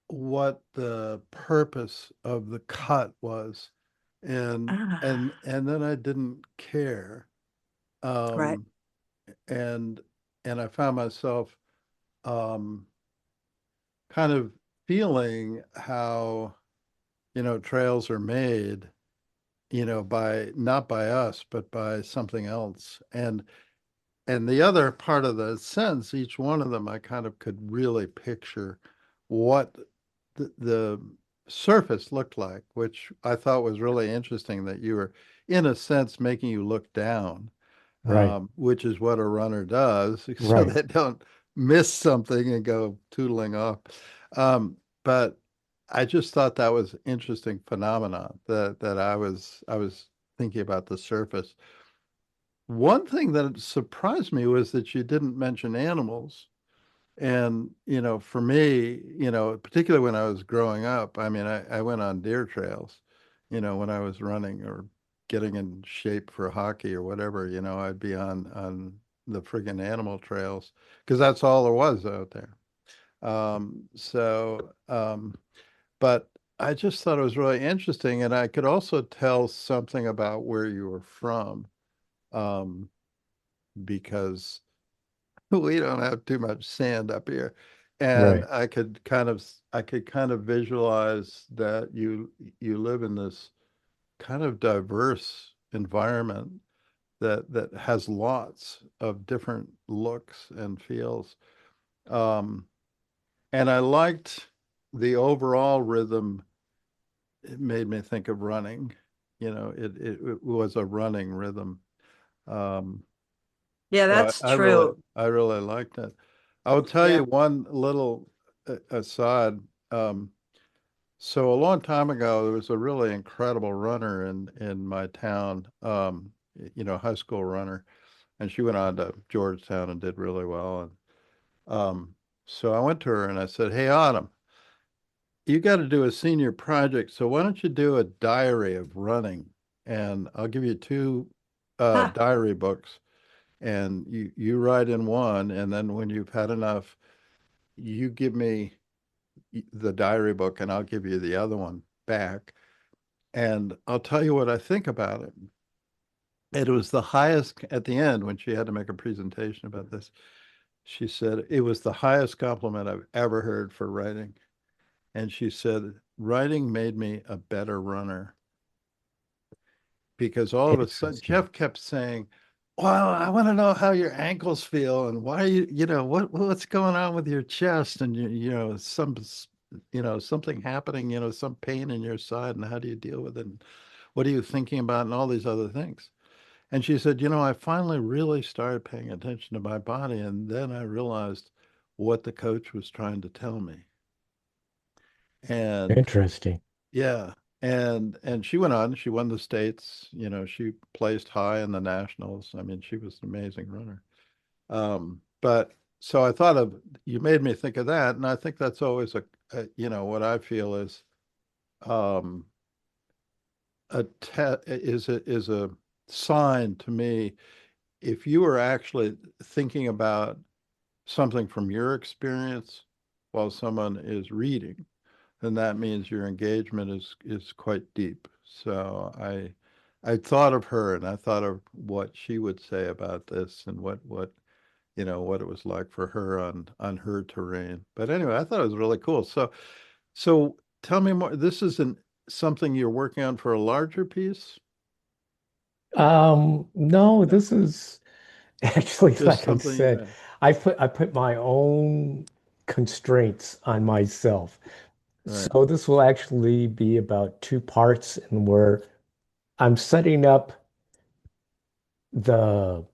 what the purpose of the cut was. And Ah, and then I didn't care. right. Um and and I found myself um kind of feeling how trails are made, by not by us, but by something else. And the other part of the sentence, each one of them, I kind of could really picture what the surface looked like, which I thought was really interesting that you were, in a sense, making you look down, Right. which is what a runner does, so Right. they don't miss something and go tootling off. But I just thought that was interesting phenomenon that I was thinking about the surface. One thing that surprised me was that you didn't mention animals. And, for me, particularly when I was growing up, I mean, I went on deer trails, when I was running or getting in shape for hockey or whatever, I'd be on the friggin' animal trails because that's all there was out there. But I just thought it was really interesting. And I could also tell something about where you were from, um, because we don't have too much sand up here. And Right. I could kind of visualize that you live in this kind of diverse environment that has lots of different looks and feels. Um, and I liked the overall rhythm. It made me think of running. It was a running rhythm. Um, Yeah, So that's I really, true. I really liked it. I will tell Yeah. you one little aside. Um, so a long time ago, there was a really incredible runner in my town, high school runner, and she went on to Georgetown and did really well. And so I went to her and I said, "Hey, Autumn, you got to do a senior project. So why don't you do a diary of running? And I'll give you two Huh. diary books." And you write in one, and then when you've had enough, you give me the diary book, and I'll give you the other one back, and I'll tell you what I think about it. And it was the highest at the end when she had to make a presentation about this. She said it was the highest compliment I've ever heard for writing. And she said, writing made me a better runner because all of a sudden Interesting. Jeff kept saying, "Well, I want to know how your ankles feel and why what's going on with your chest and something happening, some pain in your side, and how do you deal with it? And what are you thinking about and all these other things?" And she said, I finally really started paying attention to my body, and then I realized what the coach was trying to tell me. And Interesting. yeah. And she went on, she won the states, she placed high in the nationals. I mean, she was an amazing runner. But so I thought of you made me think of that, and I think that's always what I feel is um is a sign to me if you are actually thinking about something from your experience while someone is reading, then that means your engagement is quite deep. So I thought of her and I thought of what she would say about this and what it was like for her on her terrain. But anyway, I thought it was really cool. So tell me more. This isn't something you're working on for a larger piece? No, No, this is actually, just like I something said, you I put my own constraints on myself. right. So this will actually be about two parts and where I'm setting up the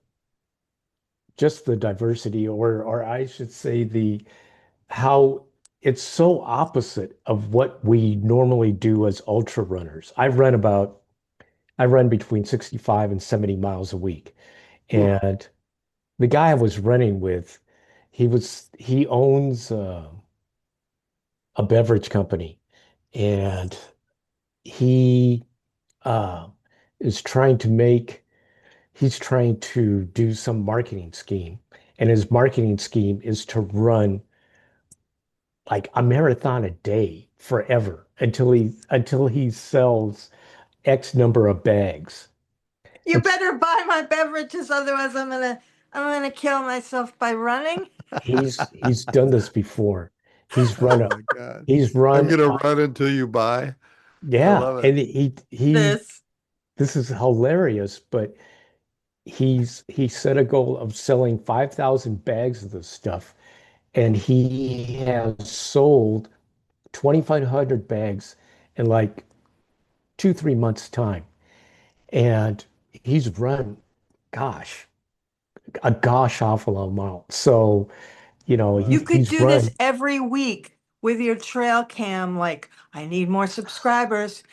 just the diversity or I should say the how it's so opposite of what we normally do as ultra runners. I run between 65 and 70 miles a week. Ooh. And the guy I was running with, he owns a beverage company and he uh, is trying to make he's trying to do some marketing scheme. And his marketing scheme is to run like a marathon a day forever until he sells X number of bags. You And better buy my beverages, otherwise I'm gonna kill myself by running. he's done this before. He's Oh run a my God. he's I'm run gonna run until you buy. I Yeah, love it. and he This. this is hilarious, but he set a goal of selling 5,000 bags of this stuff, and he has sold 2,500 bags in like 2, 3 months time. And he's run, gosh, a gosh awful amount. So, You Wow. could he's do this run, every week with your trail cam. Like, I need more subscribers.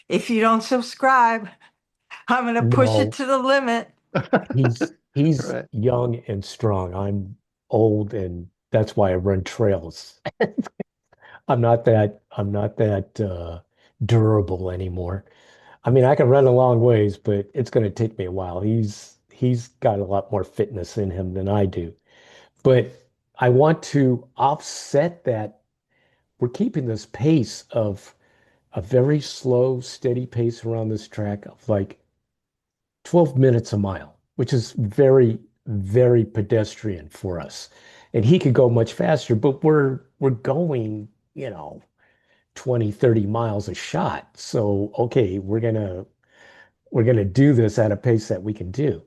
If you don't subscribe, I'm going to push it no, to the limit. he's Right. young and strong. I'm old, and that's why I run trails. I'm not that durable anymore. I mean, I can run a long ways, but it's going to take me a while. He's got a lot more fitness in him than I do. But I want to offset that. We're keeping this pace of a very slow, steady pace around this track of like 12 minutes a mile, which is very, very pedestrian for us. And he could go much faster, but we're going, 20, 30 miles a shot. So, okay, we're gonna do this at a pace that we can do.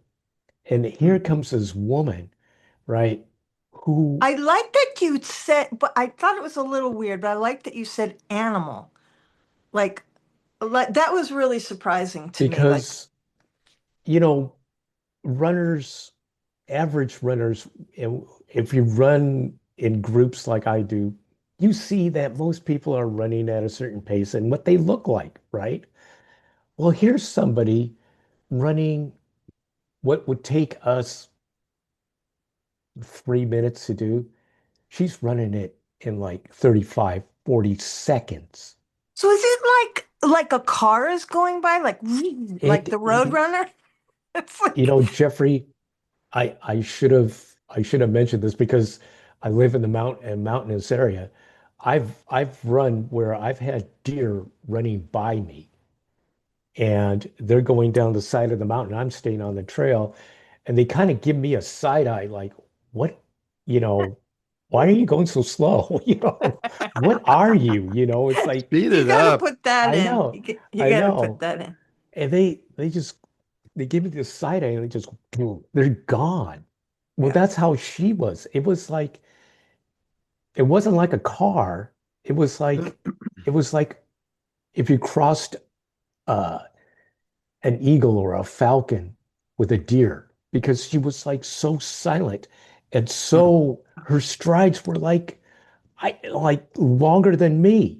And here Mhm. comes this woman, right? Who I like that you said, but I thought it was a little weird, but I like that you said animal. Like, like that was really surprising to me. Like, because you know, runners, average runners, if you run in groups like I do, you see that most people are running at a certain pace and what they look like, right? Well, here's somebody running what would take us 3 minutes to do. She's running it in like 35, 40 seconds. so is it like a car is going by, like the It, road runner? It's Jeffrey, I should have mentioned this because I live in the mountainous area. I've run where I've had deer running by me, and they're going down the side of the mountain. I'm staying on the trail, and they kind of give me a side eye, like, what, you know, why are you going so slow? What are you? It's like, Speed you it got to up. put that I in. know, You I got to put know. that in. And they give me this side eye and they just boom, they're gone. Well, Yeah. that's how she was. It wasn't like a car. It was like it was like if you crossed uh an eagle or a falcon with a deer because she was like so silent and so her strides were like longer than me,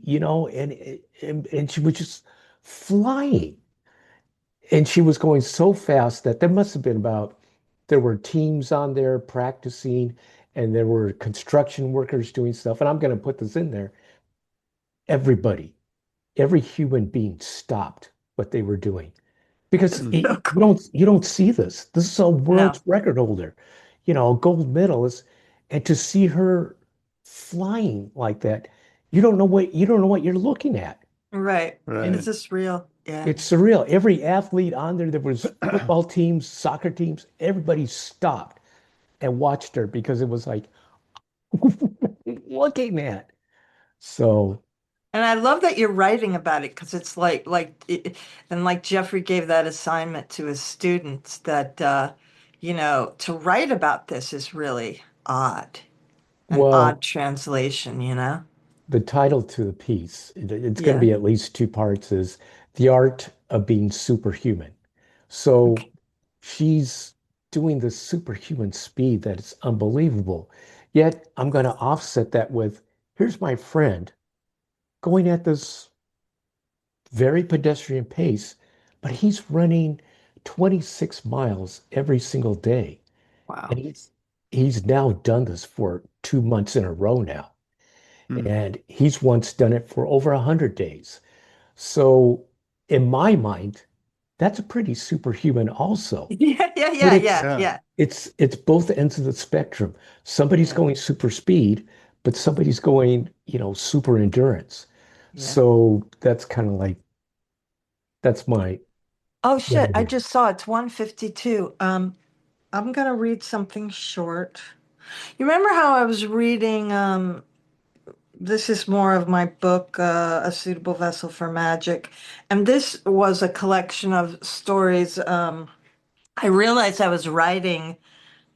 and she was just flying. And she was going so fast that there were teams on there practicing, and there were construction workers doing stuff. And I'm going to put this in there. Everybody, every human being stopped what they were doing because Mm. So you cool. don't see this. This is a No. world's record holder, a gold medalist, and to see her flying like that, you don't know what you're looking at. Right. Is Right. this real? Yeah. It's surreal. Every athlete on there was football teams, soccer teams, everybody stopped and watched her because it was like looking at. So, And I love that you're writing about it because it's and like Jeffrey gave that assignment to his students that, to write about this is really odd, an odd well, translation. the title to the piece, it's going to Yeah. be at least two parts, is The Art of Being Superhuman. So Okay. she's doing this superhuman speed that is unbelievable. Yet I'm going to offset that with here's my friend going at this very pedestrian pace, but he's running 26 miles every single day. And Wow. he's now done this for 2 months in a row now. Mm. And he's once done it for over 100 days. So in my mind, that's a pretty superhuman also. Yeah, yeah, But yeah, yeah, it's Yeah. yeah, it's both ends of the spectrum. Somebody's yeah, going super speed, but somebody's going, super endurance. yeah. So that's kind of like that's my Oh what shit, it I is. just saw it's 1:52. I'm gonna read something short. You remember how I was reading This is more of my book, A Suitable Vessel for Magic. And this was a collection of stories. I realized I was writing,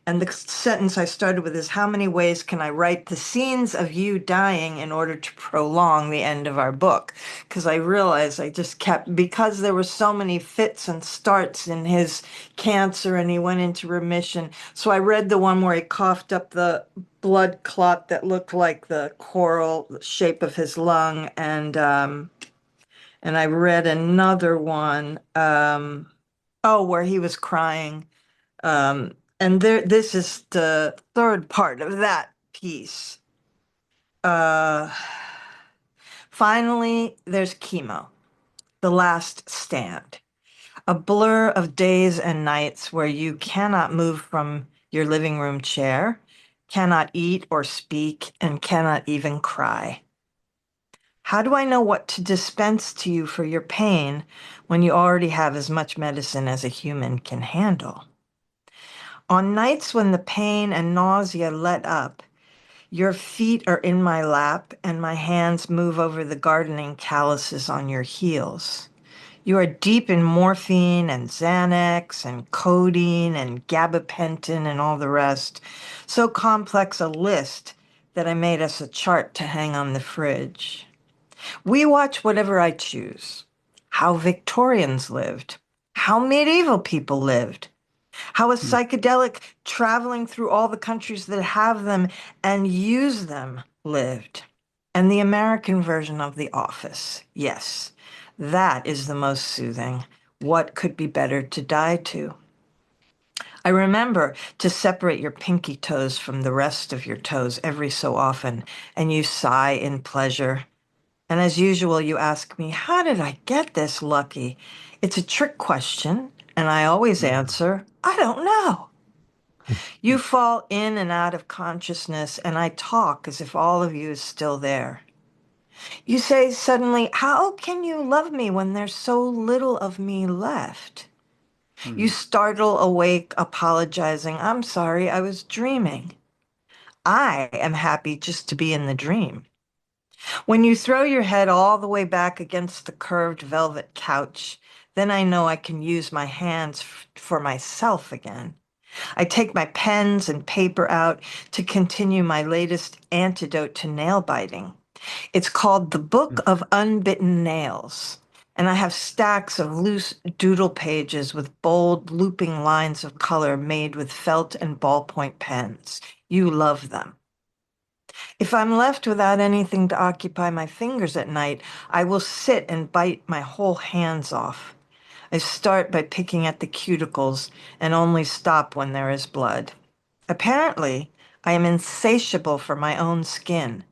and the sentence I started with is, how many ways can I write the scenes of you dying in order to prolong the end of our book? Because I realized I just kept, because there were so many fits and starts in his cancer and he went into remission. So I read the one where he coughed up the blood clot that looked like the coral shape of his lung. And I read another one, where he was crying. And this is the third part of that piece. Uh, Finally, there's chemo, the last stand, a blur of days and nights where you cannot move from your living room chair, cannot eat or speak, and cannot even cry. How do I know what to dispense to you for your pain when you already have as much medicine as a human can handle? On nights when the pain and nausea let up, your feet are in my lap and my hands move over the gardening calluses on your heels. You are deep in morphine and Xanax and codeine and gabapentin and all the rest. So complex a list that I made us a chart to hang on the fridge. We watch whatever I choose. How Victorians lived, how medieval people lived, how a Hmm. psychedelic traveling through all the countries that have them and use them lived. And the American version of The Office. Yes, that is the most soothing. What could be better to die to? I remember to separate your pinky toes from the rest of your toes every so often, and you sigh in pleasure. And as usual, you ask me, how did I get this lucky? It's a trick question, and I always Hmm. answer, I don't know. You fall in and out of consciousness, and I talk as if all of you is still there. You say suddenly, how can you love me when there's so little of me left? You Hmm. startle awake, apologizing, I'm sorry, I was dreaming. I am happy just to be in the dream. When you throw your head all the way back against the curved velvet couch, then I know I can use my hands for myself again. I take my pens and paper out to continue my latest antidote to nail biting. It's called The Book Hmm. of Unbitten Nails. And I have stacks of loose doodle pages with bold, looping lines of color made with felt and ballpoint pens. You love them. If I'm left without anything to occupy my fingers at night, I will sit and bite my whole hands off. I start by picking at the cuticles and only stop when there is blood. Apparently, I am insatiable for my own skin,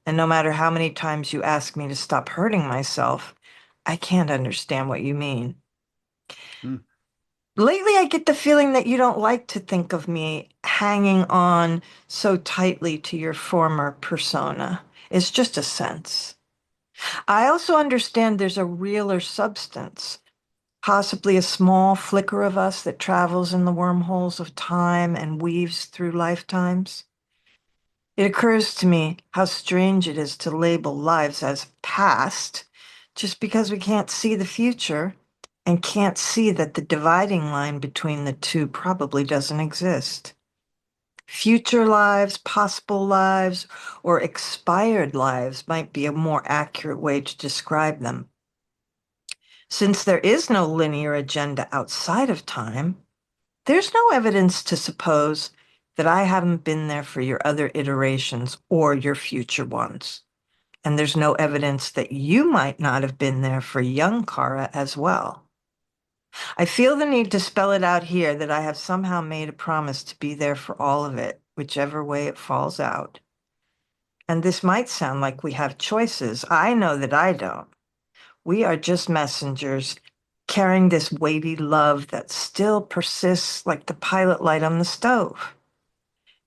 and no matter how many times you ask me to stop hurting myself, I can't understand what you mean. Hmm. Lately, I get the feeling that you don't like to think of me hanging on so tightly to your former persona. It's just a sense. I also understand there's a realer substance, possibly a small flicker of us that travels in the wormholes of time and weaves through lifetimes. It occurs to me how strange it is to label lives as past just because we can't see the future and can't see that the dividing line between the two probably doesn't exist. Future lives, possible lives, or expired lives might be a more accurate way to describe them. Since there is no linear agenda outside of time, there's no evidence to suppose that I haven't been there for your other iterations or your future ones. And there's no evidence that you might not have been there for young Kara as well. I feel the need to spell it out here that I have somehow made a promise to be there for all of it, whichever way it falls out. And this might sound like we have choices. I know that I don't. We are just messengers carrying this weighty love that still persists like the pilot light on the stove.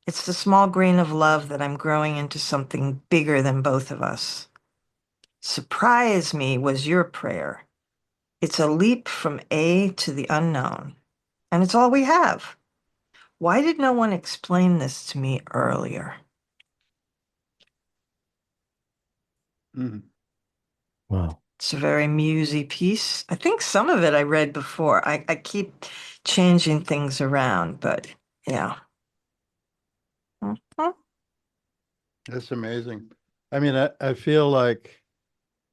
It's the small grain of love that I'm growing into something bigger than both of us. Surprise me was your prayer. It's a leap from A to the unknown, and it's all we have. Why did no one explain this to me earlier? Mhm. Wow. It's a very musy piece. I think some of it I read before. I keep changing things around, but yeah. Mhm. That's amazing. I mean, I feel like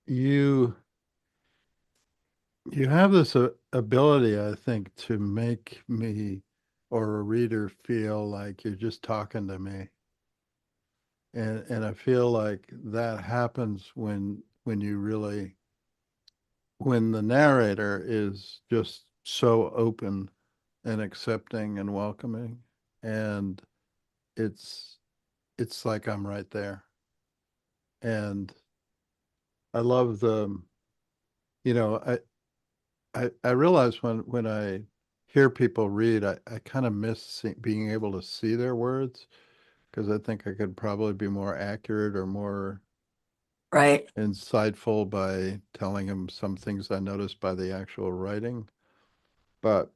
you you have this ability, I think, to make me or a reader feel like you're just talking to me. And I feel like that happens when you really when the narrator is just so open and accepting and welcoming, and it's it's like I'm right there. And I love you know, I realize when I hear people read, I kind of miss being able to see their words because I think I could probably be more accurate or more Right. insightful by telling them some things I noticed by the actual writing. But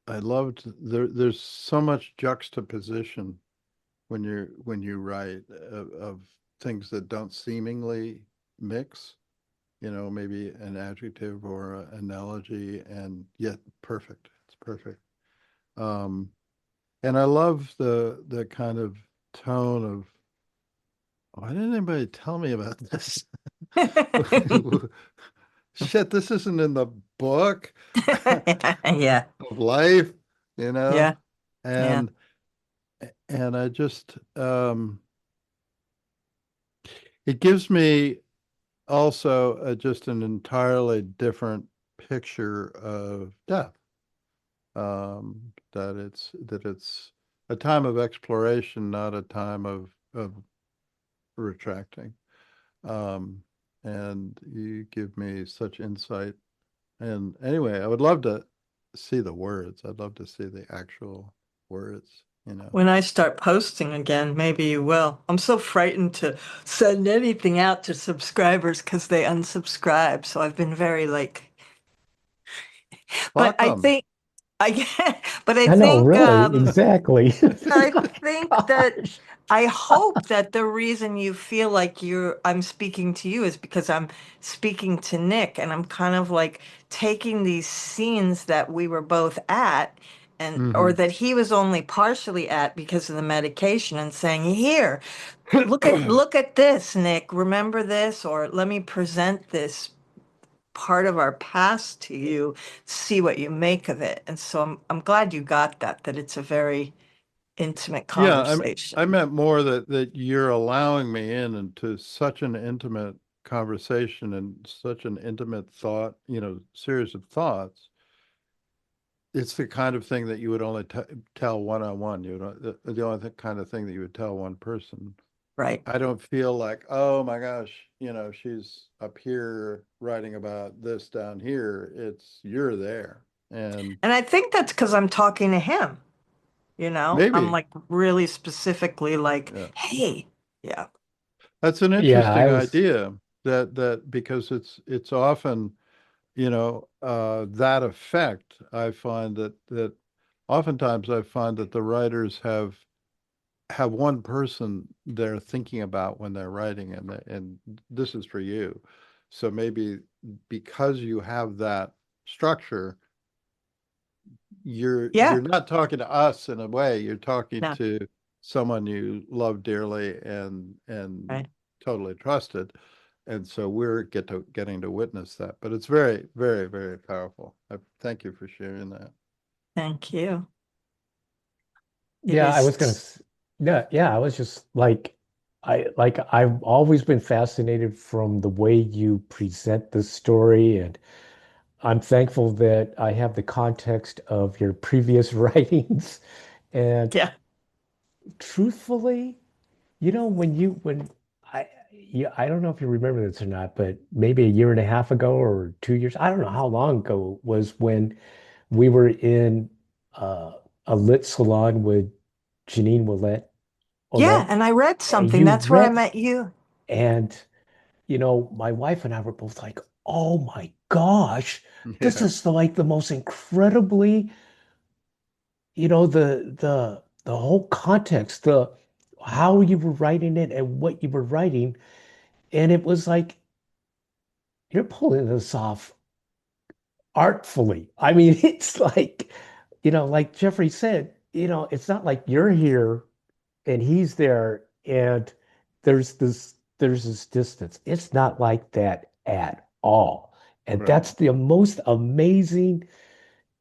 I loved there's so much juxtaposition when you write of things that don't seemingly mix, maybe an adjective or an analogy, and yet perfect. It's perfect. Um, and I love the kind of tone of, why didn't anybody tell me about this? Shit, this isn't in the book Yeah. of life, you know? Yeah. Yeah. And I just it gives me also just an entirely different picture of death. That it's a time of exploration, not a time of retracting. Um, and you give me such insight. And anyway, I would love to see the words. I'd love to see the actual words. When I start posting again, maybe you will. I'm so frightened to send anything out to subscribers because they unsubscribe. So I've been very like, but Fuck I them. think I, but I know, really, exactly. I My think that gosh. I hope that the reason you feel like I'm speaking to you is because I'm speaking to Nick and I'm kind of like taking these scenes that we were both at and or Hmm. that he was only partially at because of the medication and saying, "Here, look at this, Nick. Remember this or let me present this part of our past to you, see what you make of it." And so I'm glad you got that it's a very intimate Yeah, I conversation. meant more that you're allowing me in into such an intimate conversation and such an intimate thought, series of thoughts. It's the kind of thing that you would only t tell one on one. The only kind of thing that you would tell one person. Right. I don't feel like, oh my gosh, she's up here writing about this down here. It's you're there. And And I think that's because I'm talking to him, I'm maybe, like really specifically like, yeah. hey, yeah, That's an Yeah, interesting I was, idea that because it's often, that effect. I find that oftentimes I find that the writers have one person they're thinking about when they're writing, and this is for you. So maybe because you have that structure, yeah, you're not talking to us in a way, you're talking no, to someone you love dearly and right. totally trusted. And so we're getting to witness that. But it's very, very, very powerful. Thank you for sharing that. Thank you. It yeah, I is, was gonna, yeah, I was just I've always been fascinated from the way you present the story, and I'm thankful that I have the context of your previous writings. And yeah, truthfully, when I don't know if you remember this or not, but maybe a year and a half ago or 2 years, I don't know how long ago it was when we were in uh, a lit salon with Janine yeah. Olet, And I read and something. you That's where I read, met you. and my wife and I were both like, "Oh my gosh, this Yeah. is like the most incredibly, the whole context, the how you were writing it and what you were writing." And it was like, you're pulling this off artfully. I mean, it's like, like Jeffrey said, it's not like you're here and he's there and there's this distance. It's not like that at all. And Right. that's the most amazing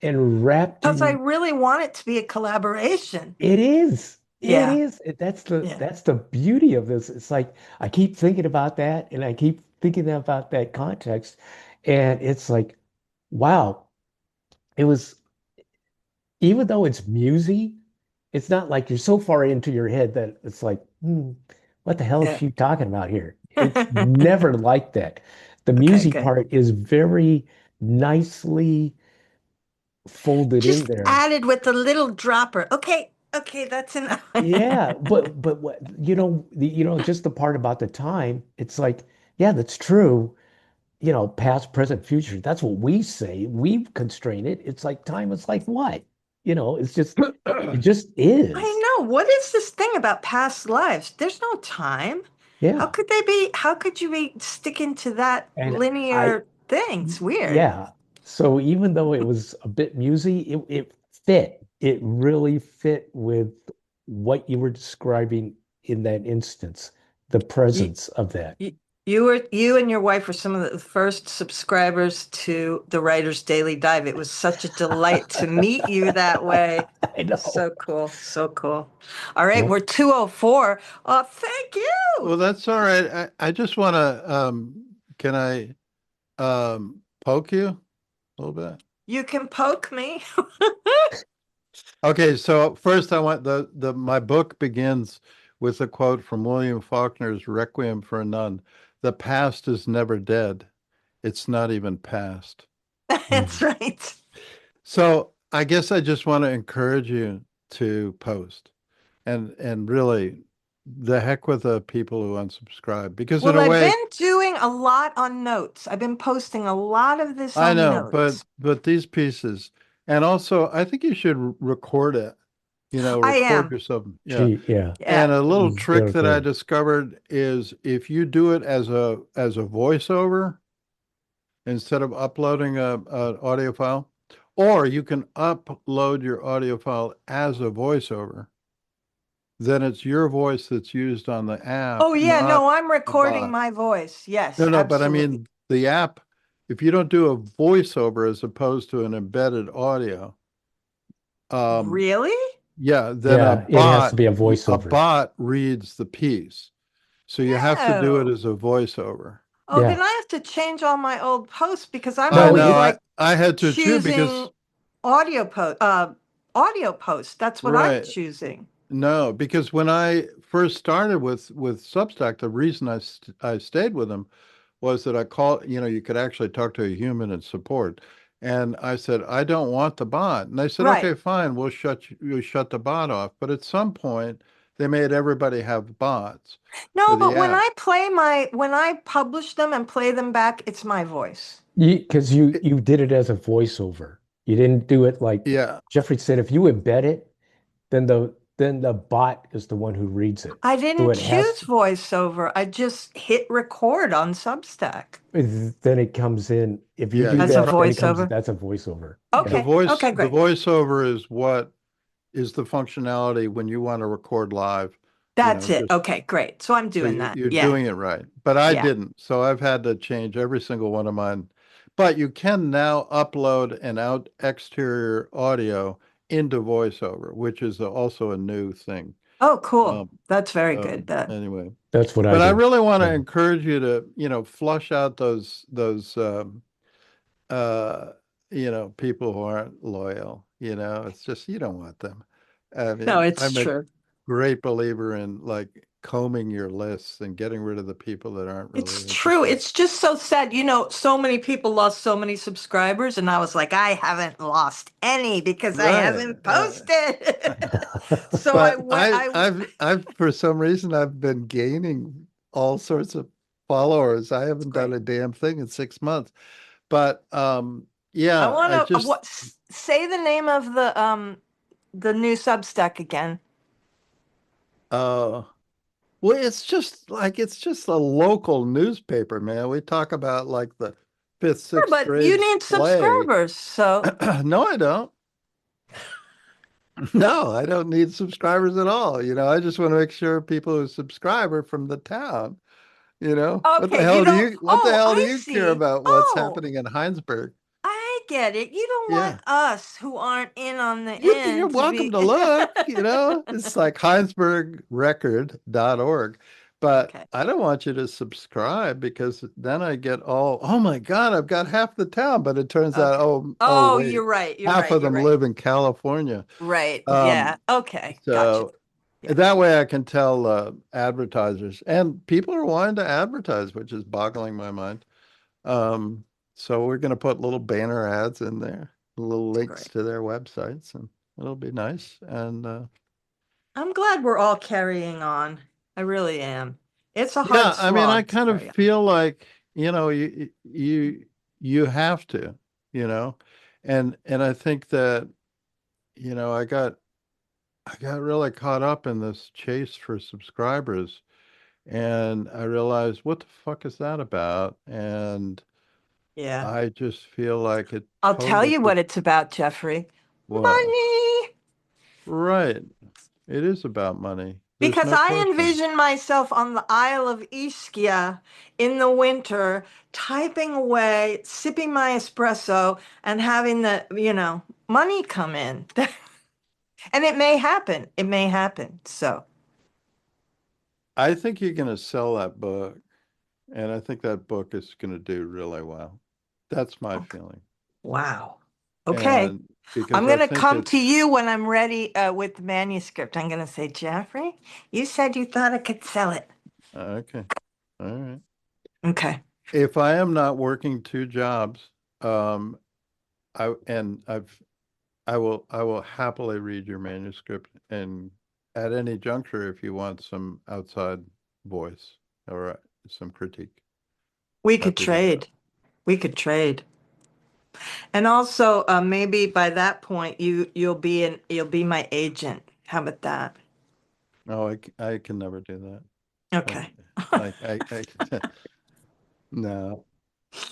and Because I rapturing. really want it to be a collaboration. It is. It Yeah. is. That's the Yeah. that's the beauty of this. It's like I keep thinking about that and I keep thinking about that context. And it's like, wow, it was, even though it's musy, it's not like you're so far into your head that it's like, what the hell is Yeah. she talking about here? It's never like that. The Okay, musy good. part is very nicely folded in Just there. added with a little dropper. Okay. Okay, that's enough. Yeah, but what just the part about the time, it's like, yeah, that's true. Past, present, future. That's what we say. We constrain it. It's like time is like what? It just is. I know. What is this thing about past lives? There's no time. Yeah. How could you be sticking to that And I linear thing? It's weird. Yeah. So even though it was a bit musy, it fit. It really fit with what you were describing in that instance, the You, presence of that. you and your wife were some of the first subscribers to the Writer's Daily Dive. It was such a delight to meet you that way. I know. So cool. So cool. All right, Yep. we're 2:04. Oh, thank you. Well, that's all right. I just want to, can I poke you a little bit? You can poke me. Okay, so first I want my book begins with a quote from William Faulkner's Requiem for a Nun. The past is never dead. It's not even past. That's Mm. right. So I guess I just want to encourage you to post and really the heck with the people who unsubscribe because in Well, a I've way been doing a lot on notes. I've been posting a lot of this I on know, notes. but these pieces and also I think you should record it, I record am. yourself. Yeah. Gee, yeah. Yeah. And a little trick Very that I good. discovered is if you do it as a voiceover instead of uploading an audio file, or you can upload your audio file as a voiceover, then it's your voice that's used on the app, Oh, yeah. not No, I'm the recording bot. my voice. Yes, No, but I absolutely. mean the app, if you don't do a voiceover as opposed to an embedded audio, um, Really? yeah, then Yeah, it has to be a a voiceover. bot reads the piece. So you have to do it Oh. as a voiceover. Oh, then Yeah. I have to change all my old posts because I'm I No, always know it I like I had to too choosing because audio posts. That's what I'm right. choosing. No, because when I first started with Substack, the reason I stayed with them was that I called, you could actually talk to a human in support. And I said, I don't want the bot. And they said, Right. okay, fine, we'll shut the bot off. But at some point, they made everybody have bots for No, the but app. when I publish them and play them back, it's my voice. because you It- you did it as a voiceover. You didn't do it like yeah, Jeffrey said, if you embed it, then the bot is the one who reads it. I So didn't it has choose to, voiceover. I just hit record on Substack then it comes in. If you yeah, do as a that, then it comes, voiceover. that's a voiceover. Yeah. the Okay. voice Okay, the great. voiceover is what is the functionality when you want to record live, That's it. just Okay, great. So I'm so doing that. you're Yeah. doing it right. But I Yeah. didn't. So I've had to change every single one of mine. But you can now upload an out exterior audio into VoiceOver, which is also a new thing. Oh, cool. Um, That's very good. That anyway, That's what I but I do. really want to Yeah. encourage you to, flush out those uh, people who aren't loyal. It's just you don't want them. I No, mean, it's I'm a true. great believer in like combing your lists and getting rid of the people that aren't It's really true. interested. It's just so sad. So many people lost so many subscribers, and I was like, I haven't lost any because I Right, haven't right. posted. So I But went, I, I, I've, I've for some reason I've been gaining all sorts of followers. I it's haven't done great. a damn thing in 6 months. But I yeah, want I to just say the name of the new Substack again. uh Well, it's just a local newspaper, man. We talk about like the fifth, Yeah, sixth but you grade need play. subscribers, so No, I don't. No, I don't need subscribers at all. I just want to make sure people who subscribe are from the town. okay, you don't. What the Oh, hell do I you care see. about what's Oh, happening in Heinsberg? I get it. You don't want Yeah. us who aren't in on the You're end to welcome be to look. It's like heinsbergrecord.org. But okay. I don't want you to subscribe because then I get oh my God, I've got half the town. But it turns out, Okay. oh Oh, wait, you're right. You're half right. of You're them right. live in California. Right. Um, Yeah. Okay. Gotcha. so Yeah. that way I can tell advertisers, and people are wanting to advertise, which is boggling my mind. Um, so we're going to put little banner ads in there, little links Great. to their websites, and it'll be nice. And I'm glad we're all carrying on. I really am. It's a hard yeah, I mean, I slog to kind of carry on. feel like, you have to, you know, and I think that, you know, I got really caught up in this chase for subscribers, and I realized what the fuck is that about? And Yeah. I just feel like it I'll tell totally you what it's about, Jeffrey. what? Money. Right. It is about money. There's Because no I question. envision myself on the Isle of Ischia in the winter, typing away, sipping my espresso, and having the money come in. And it may happen. It may happen. So, I think you're going to sell that book, and I think that book is going to do really well. That's my okay. feeling. Wow. Okay. And I'm because I going to think come to it's you when I'm ready with the manuscript. I'm going to say, Jeffrey, you said you thought I could sell it. okay. All right. Okay. If I am not working two jobs, um, I and I will happily read your manuscript, and at any juncture if you want some outside voice or some critique. We could Happy to do it. trade. We could trade. And also, maybe by that point, you'll be my agent. How about that? No, I can never do that. Okay. I no.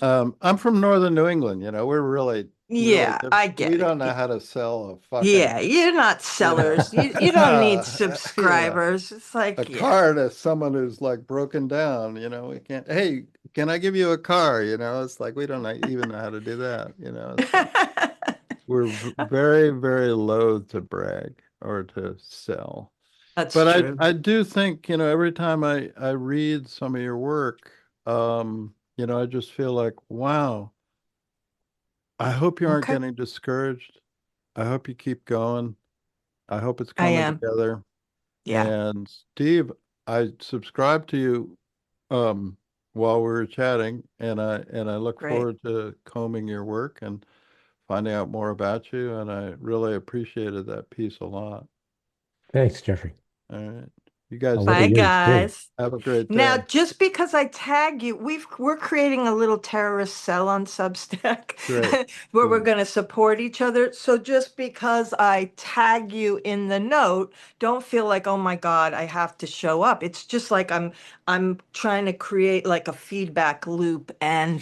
I'm from northern New England, we're really, really Yeah, different. I We get it. don't know how to sell a fucking, Yeah, you're not you know, sellers. You don't need you know, subscribers. It's a like, yeah. car to someone who's like broken down, we can't, hey, can I give you a car? It's like we don't even know how to do that. It's like we're very, very loath to brag or to sell. That's But true. I do think, every time I read some of your work, I just feel like, wow, I hope you aren't Okay. getting discouraged. I hope you keep going. I hope it's I coming am. together. Yeah, And Steve, I subscribed to you while we were chatting, and I look great. forward to combing your work and finding out more about you. And I really appreciated that piece a lot. Thanks, Jeffrey. All right. You guys I'll look Bye, at take care. yours too. guys. Have a great Now, day. just because I tag you, we're creating a little terrorist cell on Substack Great. where we're Good. going to support each other. So just because I tag you in the note, don't feel like, oh my God, I have to show up. It's just like I'm trying to create like a feedback loop, and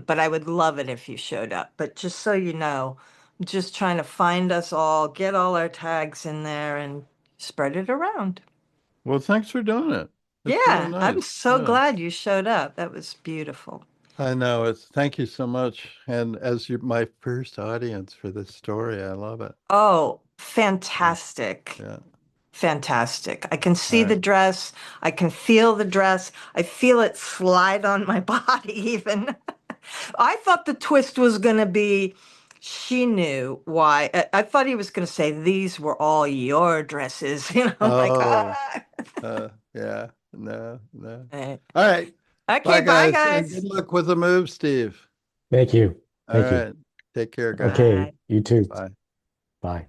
but I would love it if you showed up. But just so you know, I'm just trying to find us all, get all our tags in there, and spread it around. Well, thanks for doing it. It's really Yeah, I'm nice. so Yeah. glad you showed up. That was beautiful. I know. Thank you so much. And as my first audience for this story, I love it. Oh, Yeah. fantastic. Yeah. Fantastic. I can All see the right. dress. I can feel the dress. I feel it slide on my body even. I thought the twist was going to be she knew why. I thought he was going to say these were all your dresses. I'm like, Oh, ah. yeah. No, no. Eh. All right. Okay, Bye, bye guys. And good guys. luck with the move, Steve. Thank you. All Thank you. right. Take care, guys. Okay, Bye. you too. Bye. Bye.